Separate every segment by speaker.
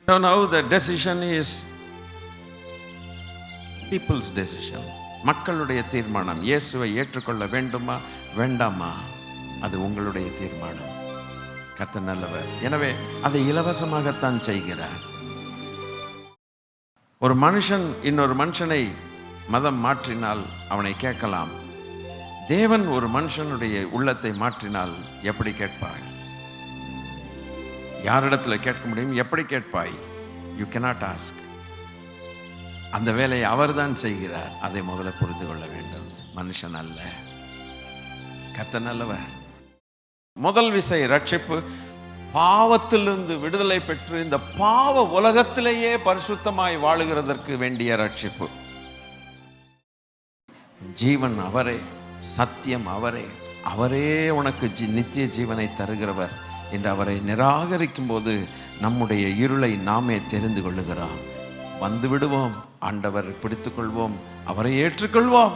Speaker 1: So now the decision is people's decision. மக்களுடைய தீர்மானம். இயேசுவை ஏற்றுக்கொள்ள வேண்டுமா வேண்டாமா, அது உங்களுடைய தீர்மானம். கர்த்தர் நல்லவர். எனவே அதை இலவசமாகத்தான் செய்கிறார். ஒரு மனுஷன் இன்னொரு மனுஷனை மதம் மாற்றினால் அவனை கேட்கலாம். தேவன் ஒரு மனுஷனுடைய உள்ளத்தை மாற்றினால் எப்படி கேட்பாய்? யாரிடத்துல கேட்க முடியும்? எப்படி கேட்பாய்? You cannot ask. அந்த வேலையை அவர்தான் செய்கிறார். அதை முதல்ல புரிந்து கொள்ள வேண்டும். மனுஷன் அல்ல. கர்த்தர் நல்லவர். முதல் விசை ரட்சிப்பு, பாவத்திலிருந்து விடுதலை பெற்று இந்த பாவ உலகத்திலேயே பரிசுத்தமாய் வாழுகிறதற்கு வேண்டிய ரட்சிப்பு. ஜீவன் அவரே, சத்தியம் அவரே, அவரே உனக்கு நித்திய ஜீவனை தருகிறவர் என்று அவரை நிராகரிக்கும் போது நம்முடைய இருளை நாமே தெரிந்து கொள்ளுகிறோம். வந்து விடுவோம், ஆண்டவர் பிடித்துக் கொள்வோம், அவரை ஏற்றுக்கொள்வோம்,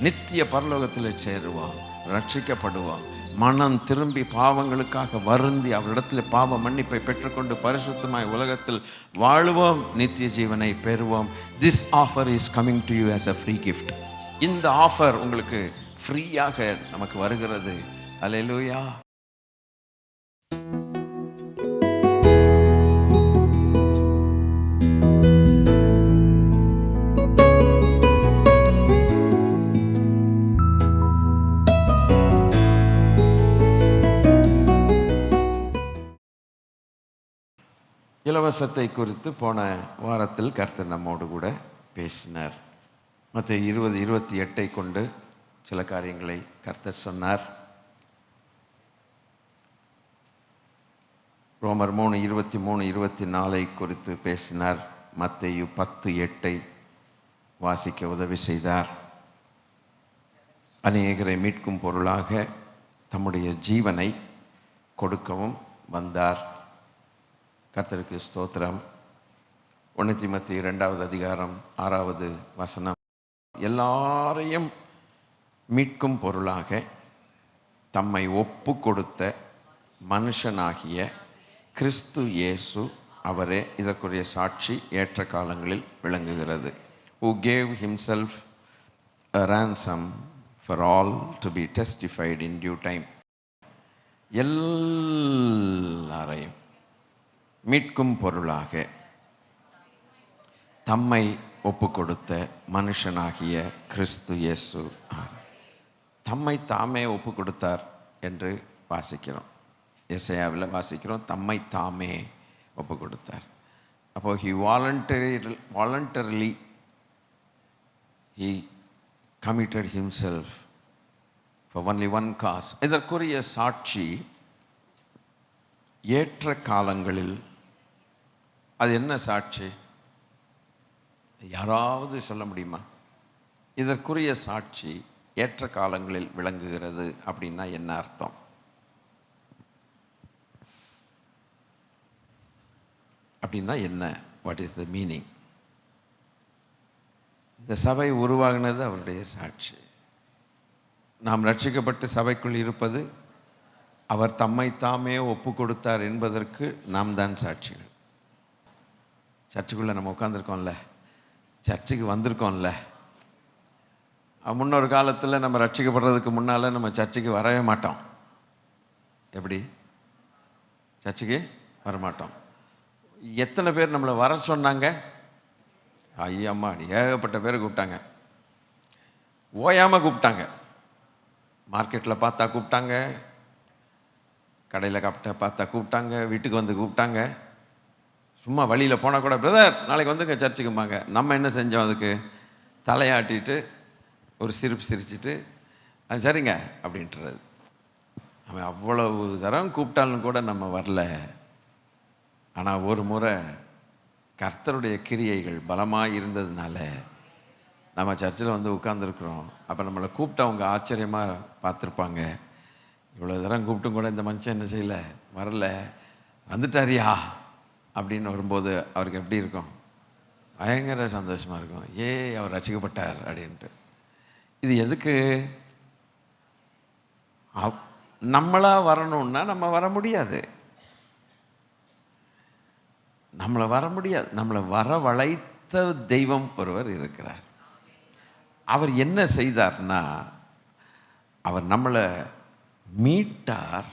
Speaker 1: நித்திய பரலோகத்தில் சேருவோம், ரட்சிக்கப்படுவோம். மனம் திரும்பி பாவங்களுக்காக வருந்தி அவரிடத்தில் பாவ மன்னிப்பை பெற்றுக்கொண்டு பரிசுத்தமாய் உலகத்தில் வாழுவோம், நித்திய ஜீவனை பெறுவோம். This offer is coming to you as a free gift. இந்த ஆஃபர் உங்களுக்கு ஃப்ரீயாக நமக்கு வருகிறது. அல்லேலூயா. இலவசத்தை குறித்து போன வாரத்தில் கர்த்தர் நம்மோடு கூட பேசினார். மத்தேயு 20:28 கொண்டு சில காரியங்களை கர்த்தர் சொன்னார். ரோமர் 3:23-24 குறித்து பேசினார். மத்தேயு 10:8 வாசிக்க உதவி செய்தார். அநேகரை மீட்கும் பொருளாக தம்முடைய ஜீவனை கொடுக்கவும் வந்தார். கர்த்தருக்கு ஸ்தோத்திரம். 1 தீமோத்தேயு 2:6 எல்லாரையும் மீட்கும் பொருளாக தம்மை ஒப்பு கொடுத்த மனுஷனாகிய கிறிஸ்து இயேசு அவரே இதற்குரிய சாட்சி ஏற்ற காலங்களில் விளங்குகிறது. who gave himself a ransom for all to be testified in due time. எல்லாரையும் மீட்கும் பொருளாக தம்மை ஒப்பு கொடுத்த மனுஷனாகிய கிறிஸ்து இயேசு தம்மை தாமே ஒப்பு கொடுத்தார் என்று வாசிக்கிறோம். எசேயாவில் வாசிக்கிறோம், தம்மை தாமே ஒப்பு கொடுத்தார். அப்போ he voluntarily he committed himself for only one cause. இதற்குரிய சாட்சி ஏற்ற காலங்களில். அது என்ன சாட்சி? யாராவது சொல்ல முடியுமா? இதற்குரிய சாட்சி ஏற்ற காலங்களில் விளங்குகிறது அப்படின்னா என்ன அர்த்தம்? அப்படின்னா என்ன? What is the meaning? இந்த சபை உருவாகினது அவருடைய சாட்சி. நாம் ரட்சிக்கப்பட்டு சபைக்குள் இருப்பது அவர் தம்மை தாமே ஒப்பு கொடுத்தார் என்பதற்கு நாம் தான் சாட்சிகள். சர்ச்சுக்குள்ளே நம்ம உட்காந்துருக்கோம்ல, சர்ச்சுக்கு வந்திருக்கோம்ல. முன்னொரு காலத்தில் நம்ம ரட்சிக்கப்படுறதுக்கு முன்னால் நம்ம சர்ச்சுக்கு வரவே மாட்டோம். எப்படி? சர்ச்சுக்கு வரமாட்டோம். எத்தனை பேர் நம்மளை வர சொன்னாங்க? ஐயம்மா, ஏகப்பட்ட பேர் கூப்பிட்டாங்க. ஓயாமல் கூப்பிட்டாங்க. மார்க்கெட்டில் பார்த்தா கூப்பிட்டாங்க, கடையில் பார்த்தா கூப்பிட்டாங்க, வீட்டுக்கு வந்து கூப்பிட்டாங்க. சும்மா வழியில் போனால் கூட, பிரதர் நாளைக்கு வந்துங்க சர்ச்சுக்கும்பாங்க. நம்ம என்ன செஞ்சோம்? அதுக்கு தலையாட்டிட்டு ஒரு சிரிப்பு சிரிச்சிட்டு அது சரிங்க அப்படின்றது. அவன் அவ்வளவு தரம் கூப்பிட்டாலும் கூட நம்ம வரல. ஆனால் ஒரு முறை கர்த்தருடைய கிரியைகள் பலமாக இருந்ததுனால நம்ம சர்ச்சில் வந்து உட்காந்துருக்குறோம். அப்போ நம்மளை கூப்பிட்டவங்க ஆச்சரியமாக பார்த்துருப்பாங்க. இவ்வளோ தரம் கூப்பிட்டும் கூட இந்த மனுஷன் என்ன செய்யலை, வரல, வந்துட்டாரியா அப்படின்னு வரும்போது அவருக்கு எப்படி இருக்கும்? பயங்கர சந்தோஷமாக இருக்கும். அவர் ரட்சிக்கப்பட்டார் அப்படின்ட்டு. இது எதுக்கு? நம்மளாக வரணும்னா நம்ம வர முடியாது. நம்மளை வர முடியாது. நம்மளை வரவழைத்த தெய்வம் ஒருவர் இருக்கிறார். அவர் என்ன செய்தார்னா, அவர் நம்மளை மீட்டார்.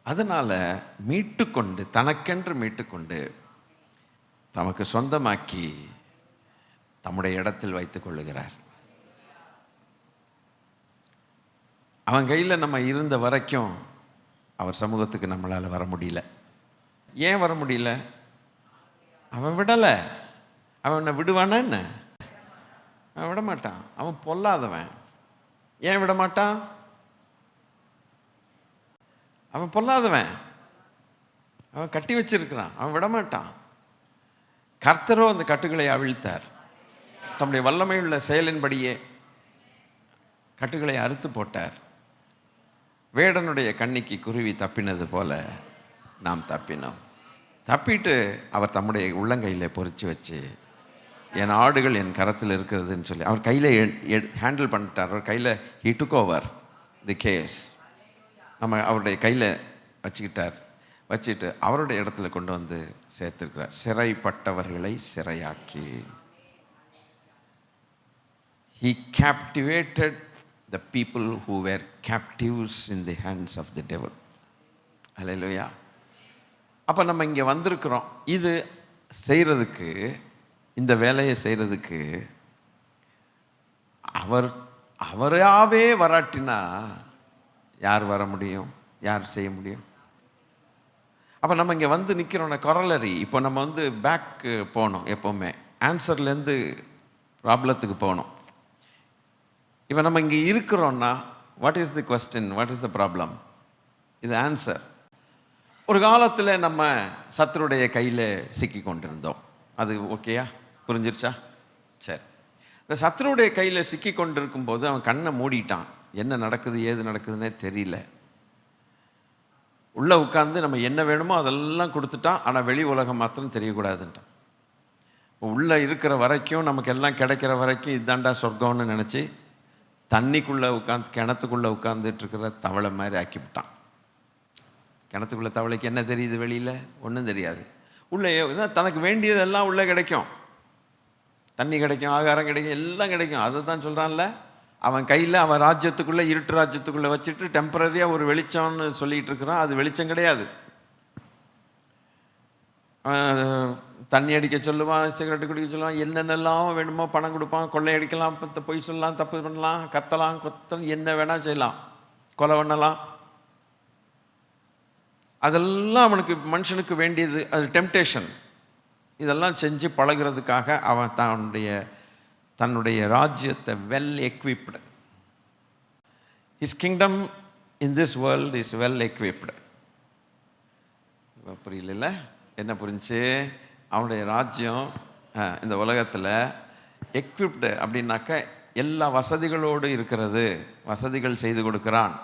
Speaker 1: அதனால் மீட்டுக்கொண்டு, தனக்கென்று மீட்டுக்கொண்டு தமக்கு சொந்தமாக்கி தம்முடைய இடத்தில் வைத்துக் கொள்ளுகிறார். அவன் கையில் நம்ம இருந்த வரைக்கும் அவர் சமூகத்துக்கு நம்மளால் வர முடியல. ஏன் வர முடியல? அவன் விடலை. அவனை விடுவானா என்ன? அவன் விட மாட்டான். அவன் பொல்லாதவன். ஏன் விட மாட்டான்? அவன் பொல்லாதவன். அவன் கட்டி வச்சிருக்கிறான். அவன் விட மாட்டான். கர்த்தரோ அந்த கட்டுகளை அவிழ்த்தார். தம்முடைய வல்லமையுள்ள செயலின்படியே கட்டுகளை அறுத்து போட்டார். வேடனுடைய கண்ணிக்கு குருவி தப்பினது போல நாம் தப்பினோம். தப்பிட்டு அவர் தம்முடைய உள்ளங்கையில் பொறிச்சு வச்சு, என் ஆடுகள் என் கரத்தில் இருக்கிறதுன்னு சொல்லி அவர் கையில் ஹேண்டில் பண்ணிட்டார். அவர் கையில் he took over the case. நம்ம அவருடைய கையில் வச்சுக்கிட்டார். வச்சுட்டு அவருடைய இடத்துல கொண்டு வந்து சேர்த்திருக்கிறார். சிறைப்பட்டவர்களை சிறையாக்கி. He captivated the people who were captives in the hands of the devil. Hallelujah. அப்போ நம்ம இங்கே வந்திருக்கிறோம். இது செய்கிறதுக்கு, இந்த வேலையை செய்கிறதுக்கு அவராகவே வராட்டினா யார் வர முடியும்? யார் செய்ய முடியும்? அப்போ நம்ம இங்கே வந்து நிற்கிறோன்னா கொரலரி. இப்போ நம்ம வந்து பேக் போகணும். எப்போவுமே ஆன்சர்லேருந்து ப்ராப்ளத்துக்கு போகணும். இப்போ நம்ம இங்கே இருக்கிறோன்னா what is the question, what is the problem? இது ஆன்சர். ஒரு காலத்தில் நம்ம சத்துருடைய கையில் சிக்கி கொண்டிருந்தோம். அது ஓகேயா? புரிஞ்சிருச்சா? சரி. இந்த சத்துருடைய கையில் சிக்கி கொண்டிருக்கும் போது அவன் கண்ணை மூடிட்டான். என்ன நடக்குது ஏது நடக்குதுன்னே தெரியல. உள்ளே உட்காந்து நம்ம என்ன வேணுமோ அதெல்லாம் கொடுத்துட்டான். ஆனால் வெளி உலகம் மாத்திரம் தெரியக்கூடாதுன்ட்டான். உள்ளே இருக்கிற வரைக்கும், நமக்கு எல்லாம் கிடைக்கிற வரைக்கும் இதாண்டா சொர்க்கம்னு நினச்சி தண்ணிக்குள்ளே உட்காந்து, கிணத்துக்குள்ளே உட்காந்துட்டு இருக்கிற தவளை மாதிரி ஆக்கிவிட்டான். கிணத்துக்குள்ளே தவளைக்கு என்ன தெரியுது? வெளியில் ஒன்றும் தெரியாது. உள்ளே தனக்கு வேண்டியதெல்லாம் உள்ளே கிடைக்கும். தண்ணி கிடைக்கும், ஆகாரம் கிடைக்கும், எல்லாம் கிடைக்கும். அதை தான் சொல்கிறான்ல, அவன் கையில் அவன் ராஜ்யத்துக்குள்ளே, இருட்டு ராஜ்யத்துக்குள்ளே வச்சுட்டு டெம்பரரியாக ஒரு வெளிச்சம்னு சொல்லிகிட்டு இருக்கிறான். அது வெளிச்சம் கிடையாது. தண்ணி அடிக்க சொல்லுவான், சிகரெட்டு குடிக்க சொல்லுவான், என்னென்னலாம் வேணுமோ பணம் கொடுப்பான். கொள்ளையடிக்கலாம், பொய் சொல்லலாம், தப்பு பண்ணலாம், கத்தலாம், கொத்தலாம், என்ன வேணால் செய்யலாம், கொலை பண்ணலாம். அதெல்லாம் அவனுக்கு, மனுஷனுக்கு வேண்டியது. அது டெம்டேஷன். இதெல்லாம் செஞ்சு பழகிறதுக்காக அவன் தன்னுடைய ராஜ்யத்தை well equipped. His kingdom in this world is well equipped. புரியல? என்ன புரிஞ்சு? அவனுடைய ராஜ்யம் இந்த உலகத்தில் எக்விப்டு அப்படின்னாக்க எல்லா வசதிகளோடு இருக்கிறது. வசதிகள் செய்து கொடுக்குறான்.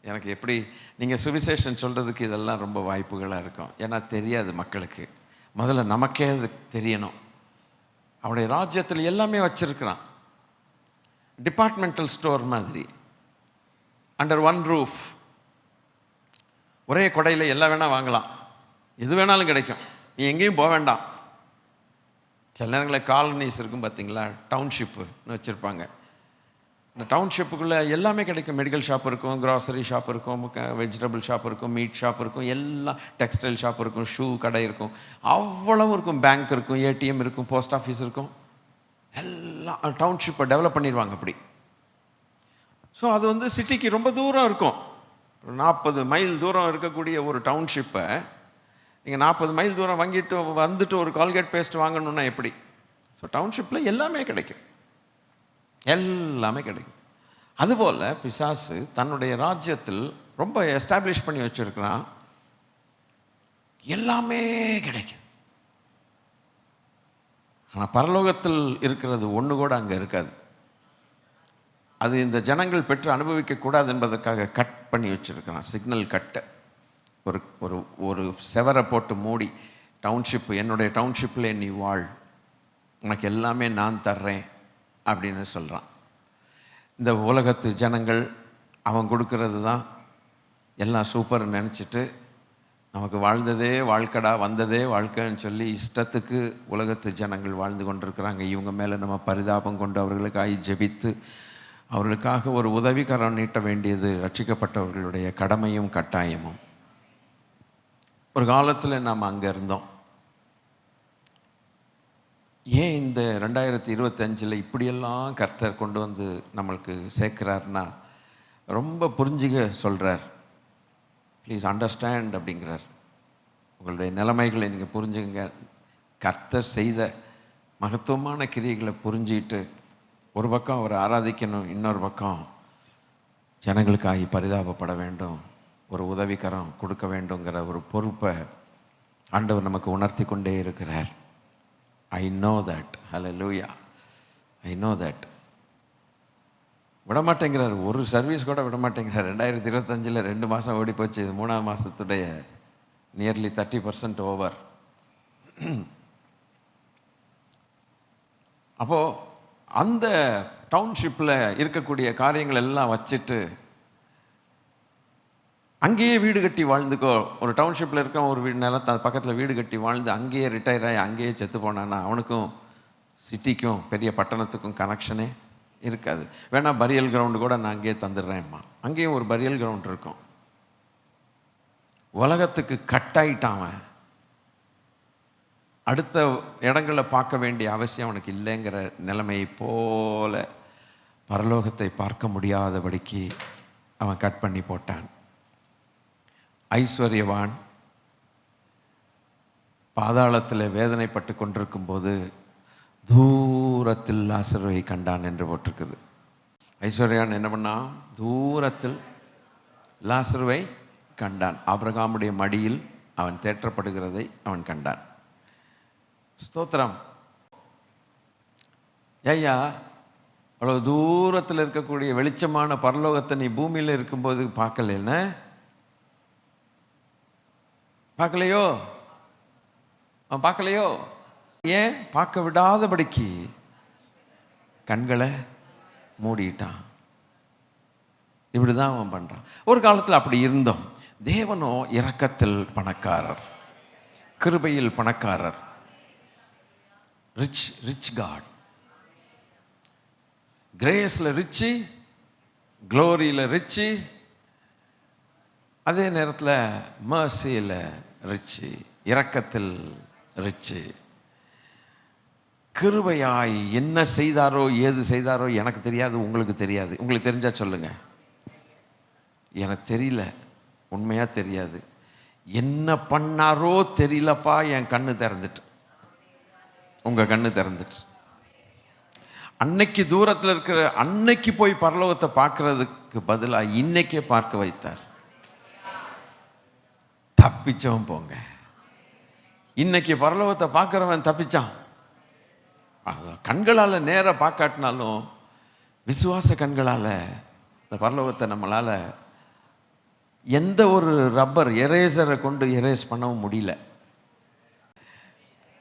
Speaker 1: எனக்கு எப்படி நீங்கள் சுவிசேஷன் சொல்கிறதுக்கு இதெல்லாம் ரொம்ப வாய்ப்புகளாக இருக்கும். ஏன்னா தெரியாது மக்களுக்கு. முதல்ல நமக்கே அது தெரியணும். அவனுடைய ராஜ்யத்தில் எல்லாமே வச்சிருக்கிறான். டிபார்ட்மெண்டல் ஸ்டோர் மாதிரி, அண்டர் ஒன் ரூஃப். ஒரே கொடையில் எல்லாம் வேணால் வாங்கலாம், எது வேணாலும் கிடைக்கும். நீ எங்கேயும் போக வேண்டாம். சில நேரங்களில் காலனிஸ் இருக்கும் பார்த்தீங்களா, டவுன்ஷிப்புன்னு வச்சுருப்பாங்க. இந்த டவுன்ஷிப்புக்குள்ளே எல்லாமே கிடைக்கும். மெடிக்கல் ஷாப் இருக்கும், க்ராசரி ஷாப் இருக்கும், வெஜிடபிள் ஷாப் இருக்கும், மீட் ஷாப் இருக்கும், எல்லாம் டெக்ஸ்டைல் ஷாப் இருக்கும், ஷூ கடை இருக்கும், அவ்வளவு இருக்கும். பேங்க் இருக்கும், ஏடிஎம் இருக்கும், போஸ்ட் ஆஃபீஸ் இருக்கும். எல்லாம் டவுன்ஷிப்பை டெவலப் பண்ணிடுவாங்க அப்படி. ஸோ அது வந்து சிட்டிக்கு ரொம்ப தூரம் இருக்கும். 40 மைல் தூரம் இருக்கக்கூடிய ஒரு டவுன்ஷிப்பை நீங்கள் 40 மைல் தூரம் வந்துட்டு ஒரு கால்கேட் பேஸ்ட் வாங்கணுன்னா எப்படி? ஸோ டவுன்ஷிப்பில் எல்லாமே கிடைக்கும், எல்லாமே கிடைக்கும். அதுபோல் பிசாசு தன்னுடைய ராஜ்யத்தில் ரொம்ப எஸ்டாப்ளிஷ் பண்ணி வச்சிருக்கிறான். எல்லாமே கிடைக்கும். ஆனால் பரலோகத்தில் இருக்கிறது ஒன்று கூட அங்கே இருக்காது. அது இந்த ஜனங்கள் பெற்று அனுபவிக்கக்கூடாது என்பதற்காக கட் பண்ணி வச்சிருக்கிறான். சிக்னல் கட்டு. ஒரு ஒரு ஒரு செவரை போட்டு மூடி, டவுன்ஷிப்பு, என்னுடைய டவுன்ஷிப்பில் நீ வாழ், உனக்கு எல்லாமே நான் தர்றேன் அப்படின்னு சொல்கிறான். இந்த உலகத்து ஜனங்கள் அவன் கொடுக்கறது தான் எல்லாம் சூப்பர்னு நினச்சிட்டு நமக்கு வாழ்ந்ததே வாழ்க்கடா, வந்ததே வாழ்க்கைன்னு சொல்லி இஷ்டத்துக்கு உலகத்து ஜனங்கள் வாழ்ந்து கொண்டிருக்கிறாங்க. இவங்க மேலே நம்ம பரிதாபம் கொண்டு அவர்களுக்காக ஜெபித்து அவர்களுக்காக ஒரு உதவிக்கரம் நீட்ட வேண்டியது ரட்சிக்கப்பட்டவர்களுடைய கடமையும் கட்டாயமும். ஒரு காலத்தில் நாம் அங்கே இருந்தோம். ஏன் இந்த 2025 இப்படியெல்லாம் கர்த்தர் கொண்டு வந்து நம்மளுக்கு சேர்க்கிறார்னா, ரொம்ப புரிஞ்சுக்க சொல்கிறார். ப்ளீஸ் அண்டர்ஸ்டாண்ட் அப்படிங்கிறார். உங்களுடைய நிலைமைகளை நீங்கள் புரிஞ்சுங்க. கர்த்தர் செய்த மகத்துவமான கிரியைகளை புரிஞ்சிட்டு ஒரு பக்கம் அவரை ஆராதிக்கணும், இன்னொரு பக்கம் ஜனங்களுக்காகி பரிதாபப்பட வேண்டும், ஒரு உதவிக்கரம் கொடுக்க வேண்டுங்கிற ஒரு பொறுப்பை ஆண்டவர் நமக்கு உணர்த்தி கொண்டே இருக்கிறார். I know that. Hallelujah. I know that. விடமாட்டேங்கிறார். ஒரு சர்வீஸ் கூட விடமாட்டேங்கிறார். 2025 2 மாதம் ஓடி போச்சு. 3ஆம் மாதத்துடைய நியர்லி 30% ஓவர். அப்போது அந்த டவுன்ஷிப்பில் இருக்கக்கூடிய காரியங்கள் எல்லாம் வச்சுட்டு அங்கேயே வீடு கட்டி வாழ்ந்துக்கோ. ஒரு டவுன்ஷிப்பில் இருக்க ஒரு வீடு நிலத்தை பக்கத்தில் வீடு கட்டி வாழ்ந்து அங்கேயே ரிட்டையர் ஆகி அங்கேயே செத்து போனான்னா அவனுக்கும் சிட்டிக்கும் பெரிய பட்டணத்துக்கும் கனெக்ஷனே இருக்காது. வேணா பரியல் கிரவுண்டு கூட நான் அங்கேயே தந்துடுறேன்மா. அங்கேயும் ஒரு பரியல் கிரவுண்ட் இருக்கும். உலகத்துக்கு கட்டாயிட்டான். அடுத்த இடங்களை பார்க்க வேண்டிய அவசியம் அவனுக்கு இல்லைங்கிற நிலைமையை போல பரலோகத்தை பார்க்க முடியாதபடிக்கு அவன் கட் பண்ணி போட்டான். ஐஸ்வர்யவான் பாதாளத்தில் வேதனைப்பட்டு கொண்டிருக்கும் போது தூரத்தில் லாசருவை கண்டான் என்று போட்டிருக்குது. ஐஸ்வர்யான் என்ன பண்ணான்? தூரத்தில் லாசருவை கண்டான். ஆபிரகாமுடைய மடியில் அவன் தேற்றப்படுகிறதை அவன் கண்டான். ஸ்தோத்திரம். ஐயா, அவ்வளோ தூரத்தில் இருக்கக்கூடிய வெளிச்சமான பரலோகத்தை நீ பூமியில் இருக்கும்போது பார்க்கலன்னு பார்க்கலையோ? அவன் பார்க்கலையோ? ஏன் பார்க்க விடாதபடிக்கு கண்களை மூடிட்டான். இப்படிதான் அவன் பண்றான். ஒரு காலத்தில் அப்படி இருந்தோம். தேவனோ இரக்கத்தில் பணக்காரர், கிருபையில் பணக்காரர். Rich God. கிரேஸ்ல ரிச்சு, க்ளோரியில் ரிச்சு, அதே நேரத்தில் மர்சியில் ரிச்சு, இரக்கத்தில் ரிச்சு. கிருபையாய் என்ன செய்தாரோ ஏது செய்தாரோ எனக்கு தெரியாது, உங்களுக்கு தெரியாது. உங்களுக்கு தெரிஞ்சா சொல்லுங்க. எனக்கு தெரியல, உண்மையா தெரியாது. என்ன பண்ணாரோ தெரியலப்பா. என் கண்ணு திறந்துட்டு, உங்க கண்ணு திறந்துட்டு, அன்னைக்கு தூரத்தில் இருக்கிற அன்னைக்கு போய் பரலோகத்தை பார்க்கறதுக்கு பதிலாக இன்னைக்கே பார்க்க வைத்தார். தப்பிச்சவன் போங்க. இன்னைக்கு பரலோகத்தை பார்க்கிறவன் தப்பிச்சான். கண்களால் நேர பார்க்காட்டினாலும் விசுவாச கண்களால் இந்த பரலோகத்தை நம்மளால் எந்த ஒரு ரப்பர் எரேசரை கொண்டு எரேஸ் பண்ணவும் முடியல.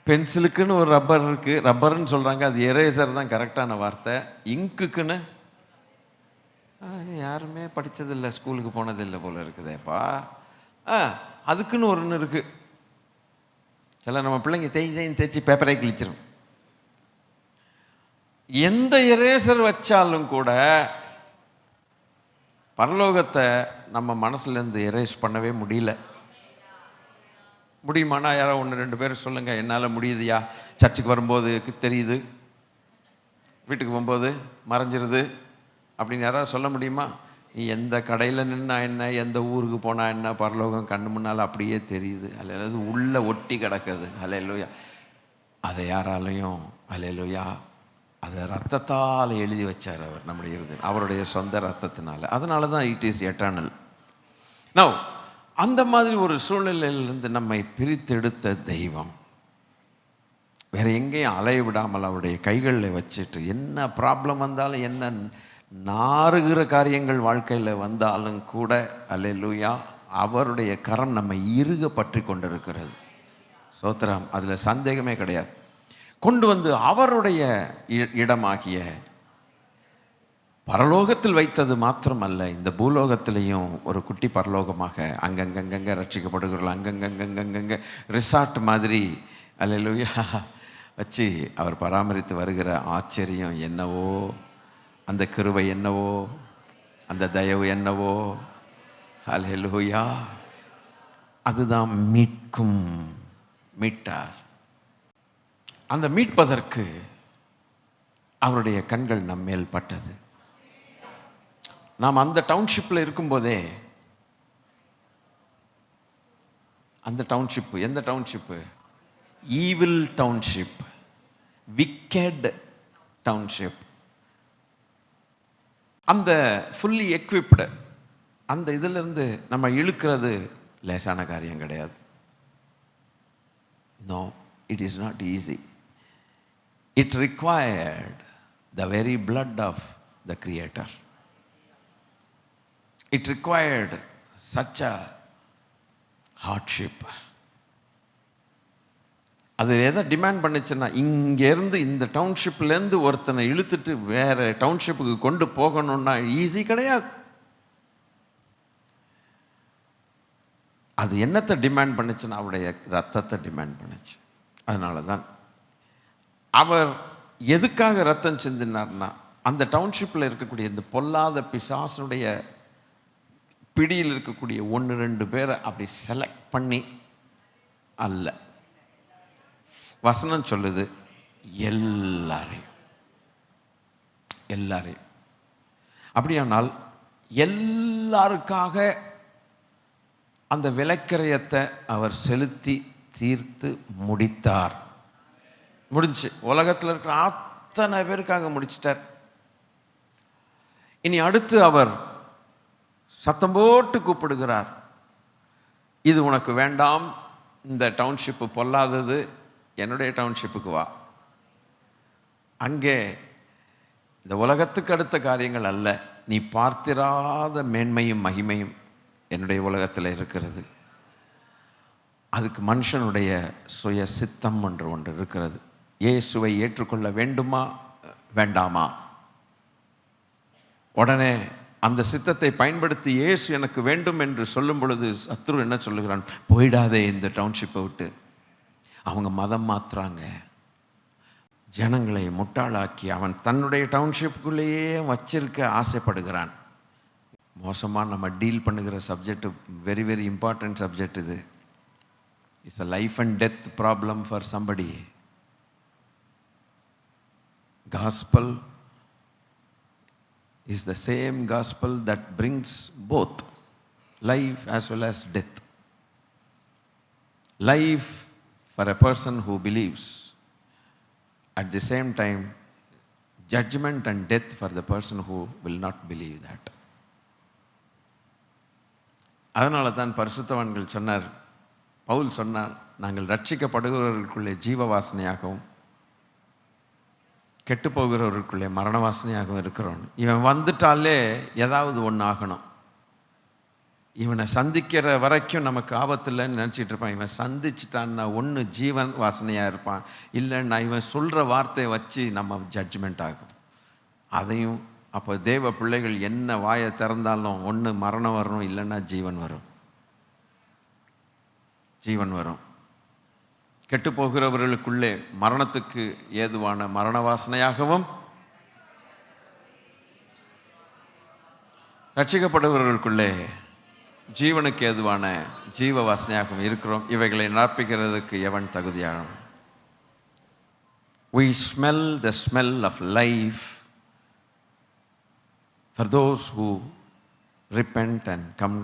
Speaker 1: பென்சிலுக்குன்னு ஒரு ரப்பர் இருக்கு, ரப்பர்ன்னு சொல்றாங்க, அது எரேசர் தான் கரெக்டான வார்த்தை. இங்குக்குன்னு யாருமே படித்ததில்லை, ஸ்கூலுக்கு போனதில்லை போல இருக்குதேப்பா. அதுக்குன்னு ஒன்று இருக்கு. சில நம்ம பிள்ளைங்க தேய்ச்சி பேப்பரை கிழிச்சிடும். எந்த எரேசர் வச்சாலும் கூட பரலோகத்தை நம்ம மனசுலேருந்து எரேஸ் பண்ணவே முடியல. முடியுமானா யாரோ 1-2 பேர் சொல்லுங்க. என்னால் முடியுதுயா. சர்ச்சுக்கு வரும்போது தெரியுது, வீட்டுக்கு போகும்போது மறைஞ்சிருது அப்படின்னு யாராவது சொல்ல முடியுமா? நீ எந்த கடையில் நின்னா என்ன, எந்த ஊருக்கு போனால் என்ன, பரலோகம் கண்ணு முன்னால் அப்படியே தெரியுது. அல்லது உள்ள ஒட்டி கிடக்குது. அல்லேலூயா. அதை யாராலையும், அல்லேலூயா, அதை ரத்தத்தால் எழுதி வச்சார் அவர் நம்முடைய இருதயம், அவருடைய சொந்த ரத்தத்தினால. அதனால தான் இட் இஸ் எட்டர்னல். நவ் அந்த மாதிரி ஒரு சூழ்நிலையிலிருந்து நம்மை பிரித்தெடுத்த தெய்வம் வேற எங்கேயும் அலைய விடாமல் அவருடைய கைகளில் வச்சுட்டு, என்ன ப்ராப்ளம் வந்தாலும், என்ன நாறுகிற காரியங்கள் வாழ்க்கையில் வந்தாலும் கூட, அல்லேலூயா, அவருடைய கரம் நம்மை இறுக பற்றி கொண்டிருக்கிறது. சோத்திரம். அதில் சந்தேகமே கிடையாது. கொண்டு வந்து அவருடைய இடமாகிய பரலோகத்தில் வைத்தது மாத்திரமல்ல, இந்த பூலோகத்திலையும் ஒரு குட்டி பரலோகமாக அங்கங்கங்கங்க ரட்சிக்கப்படுகிறோம். அங்கங்கங்கங்கங்க ரிசார்ட் மாதிரி அல்லேலூயா வச்சு அவர் பராமரித்து வருகிற ஆச்சரியம் என்னவோ, அந்த கிருபை என்னவோ, அந்த தயவு என்னவோ, அல்லேலூயா. அதுதான் மீட்டார். அந்த மீட்பதற்கு அவருடைய கண்கள் நம்மேல் பட்டது. நாம் அந்த டவுன்ஷிப்பில் இருக்கும்போதே, அந்த டவுன்ஷிப்பு எந்த township? Evil township, wicked township. அந்த ஃபுல்லி எக்விப்டு அந்த இதிலிருந்து நம்ம இழுக்கிறது லேசான காரியம் கிடையாது. No, it is not easy. It required the very blood of the creator. It required such a hardship. அது எதை டிமாண்ட் பண்ணிச்சுன்னா, இங்கேருந்து இந்த டவுன்ஷிப்லேருந்து ஒருத்தனை இழுத்துட்டு வேறு டவுன்ஷிப்புக்கு கொண்டு போகணும்னா ஈஸி கிடையாது. அது என்னத்தை டிமாண்ட் பண்ணுச்சுன்னா, அவருடைய ரத்தத்தை டிமாண்ட் பண்ணுச்சு. அதனால தான் அவர் எதுக்காக ரத்தம் சிந்தினார்னா, அந்த டவுன்ஷிப்பில் இருக்கக்கூடிய இந்த பொல்லாத பிசாசனுடைய பிடியில் இருக்கக்கூடிய 1-2 பேரை அப்படி செலக்ட் பண்ணி அல்ல. வசனம் சொல்லுது எல்லாரையும். அப்படியானால் எல்லாருக்காக அந்த விலைக்கிரயத்தை அவர் செலுத்தி தீர்த்து முடித்தார். முடிஞ்சு. உலகத்தில் இருக்கிற அத்தனை பேருக்காக முடிச்சிட்டார். இனி அடுத்து அவர் சத்தம் போட்டு கூப்பிடுகிறார், இது உனக்கு வேண்டாம், இந்த டவுன்ஷிப்பு பொல்லாதது, என்னுடைய டவுன்ஷிப்புக்கு வா. அங்கே இந்த உலகத்துக்கு அடுத்த காரியங்கள் அல்ல, நீ பார்த்திராத மேன்மையும் மகிமையும் என்னுடைய உலகத்தில் இருக்கிறது. அதுக்கு மனுஷனுடைய சுய சித்தம் என்று ஒன்று இருக்கிறது. இயேசுவை ஏற்றுக்கொள்ள வேண்டுமா வேண்டாமா? உடனே அந்த சித்தத்தை பயன்படுத்தி இயேசு எனக்கு வேண்டும் என்று சொல்லும் பொழுது சத்ரு என்ன சொல்லுகிறான்? போயிடாதே இந்த டவுன்ஷிப்பை விட்டு. அவங்க மதம் மாத்துறாங்க, ஜனங்களை முட்டாளாக்கி அவன் தன்னுடைய டவுன்ஷிப்புக்குள்ளேயே வச்சிருக்க ஆசைப்படுகிறான். மோசமாக நம்ம டீல் பண்ணுகிற subject, very very important subject இது. It's a life and death problem for somebody. Gospel is the same gospel that brings both life as well as death. Life for a person who believes, at the same time judgment and death for the person who will not believe that. அதனால தான் பரிசுத்தவான்கள் சொன்னார், பவுல் சொன்னார், நாங்கள் ரட்சிக்கப்படுகிறவர்களுக்குள்ளே ஜீவ வாசனையாகவும் கெட்டு போகிறவர்களுக்குள்ளே மரண வாசனையாகவும் இருக்கிறோம். இவன் வந்துட்டாலே ஏதாவது ஒன்று ஆகணும். இவனை சந்திக்கிற வரைக்கும் நமக்கு ஆபத்து இல்லைன்னு நினச்சிட்டு இருப்பான். இவன் சந்திச்சிட்டான்னா ஒன்று ஜீவன் வாசனையாக இருப்பான், இல்லைன்னா இவன் சொல்கிற வார்த்தையை வச்சு நம்ம ஜட்ஜ்மெண்ட் ஆகும். அதையும் அப்போ தேவ பிள்ளைகள் என்ன வாயை திறந்தாலும் ஒன்று மரணம் வரணும், இல்லைன்னா ஜீவன் வரும். கெட்டு போகிறவர்களுக்குள்ளே மரணத்துக்கு ஏதுவான மரண வாசனையாகவும், ரட்சிக்கப்படுபவர்களுக்குள்ளே ஜீவனுக்கு ஏதுவான ஜீவ வாசனையாகவும் இருக்கிறோம். இவைகளை நடப்பிக்கிறதுக்கு எவன் தகுதியாகும்? We smell the smell of life for those who repent and come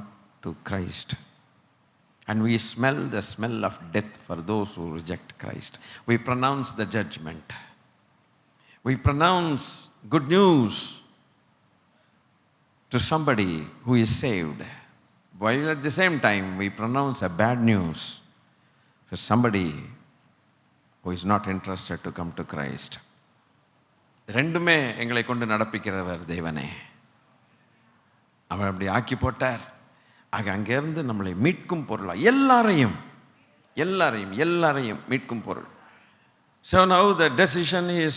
Speaker 1: to Christ. And we smell the smell of death for those who reject Christ. We pronounce the judgment. We pronounce good news to somebody who is saved, while at the same time we pronounce a bad news for somebody who is not interested to come to Christ. ரெண்டுமே எங்களை கொண்டு நடப்பிக்கிறவர் தேவனே. அவர் அப்படி ஆக்கி போட்டார். ஆக அங்கேருந்து நம்மளை மீட்கும் பொருளாக எல்லாரையும் மீட்கும் பொருள். So now the decision is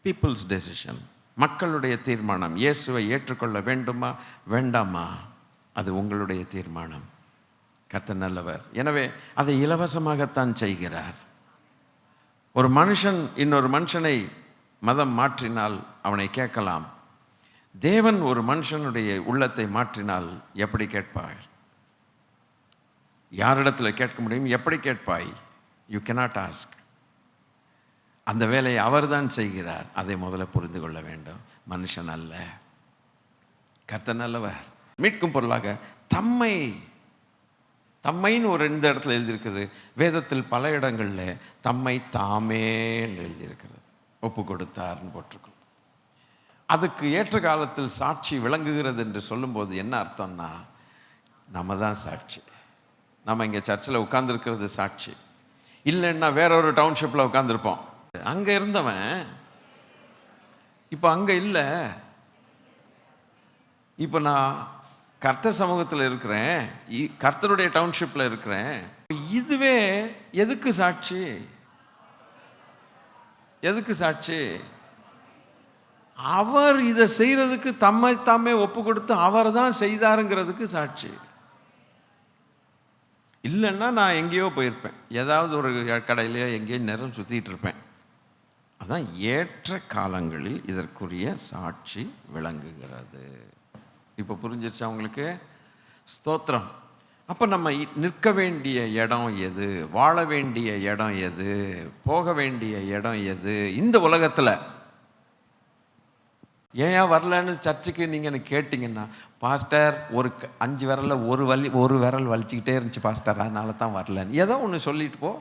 Speaker 1: people's decision. மக்களுடைய தீர்மானம். இயேசுவை ஏற்றுக்கொள்ள வேண்டுமா வேண்டாமா, அது உங்களுடைய தீர்மானம். கர்த்தர் நல்லவர். எனவே அதை இலவசமாகத்தான் செய்கிறார். ஒரு மனுஷன் இன்னொரு மனுஷனை மதம் மாற்றினால் அவனை கேட்கலாம். தேவன் ஒரு மனுஷனுடைய உள்ளத்தை மாற்றினால் எப்படி கேட்பாய்? யாரிடத்தில் கேட்க முடியும்? எப்படி கேட்பாய்? You cannot ask. அந்த வேலையை அவர்தான் செய்கிறார். அதை முதல்ல புரிந்து கொள்ள வேண்டும். மனுஷன் அல்ல. கர்த்தர் நல்லவர். மீட்கும் பொருளாக தம்மைன்னு ஒரு இந்த இடத்துல எழுதியிருக்குது. வேதத்தில் பல இடங்களில் தம்மை தாமே எழுதியிருக்கிறது. ஒப்பு கொடுத்தார்னு போட்டிருக்கோம். அதுக்கு ஏற்ற காலத்தில் சாட்சி விளங்குகிறது என்று சொல்லும்போது என்ன அர்த்தம்னா, நம்ம தான் சாட்சி. நம்ம இங்கே சர்ச்சில் உட்கார்ந்துருக்கிறது சாட்சி. இல்லைன்னா வேற ஒரு டவுன்ஷிப்பில் உட்காந்துருப்போம். அங்கே இருந்தவன் இப்போ அங்கே இல்லை. இப்போ நான் கர்த்தர் சமூகத்தில் இருக்கிறேன், கர்த்தருடைய டவுன்ஷிப்பில் இருக்கிறேன். இதுவே எதுக்கு சாட்சி? எதுக்கு சாட்சி? அவர் இதை செய்யறதுக்கு தம்மை தாமே ஒப்பு கொடுத்து அவர் தான் செய்தாருங்கிறதுக்கு சாட்சி. இல்லைன்னா நான் எங்கேயோ போயிருப்பேன், ஏதாவது ஒரு கடையிலையோ எங்கேயோ நேரம் சுற்றிட்டு இருப்பேன். அதான் ஏற்ற காலங்களில் இதற்குரிய சாட்சி விளங்குகிறது. இப்போ புரிஞ்சிருச்சா உங்களுக்கு? ஸ்தோத்திரம். அப்போ நம்ம நிற்க வேண்டிய இடம் எது, வாழ வேண்டிய இடம் எது, போக வேண்டிய இடம் எது இந்த உலகத்தில்? ஏன் வரலன்னு சர்ச்சுக்கு நீங்கள் கேட்டிங்கன்னா, பாஸ்டர் ஒரு 5 விரலில் ஒரு விரல் வலிச்சுக்கிட்டே இருந்துச்சு பாஸ்டர், அதனால தான் வரலன்னு ஏதோ ஒன்று சொல்லிட்டு போ.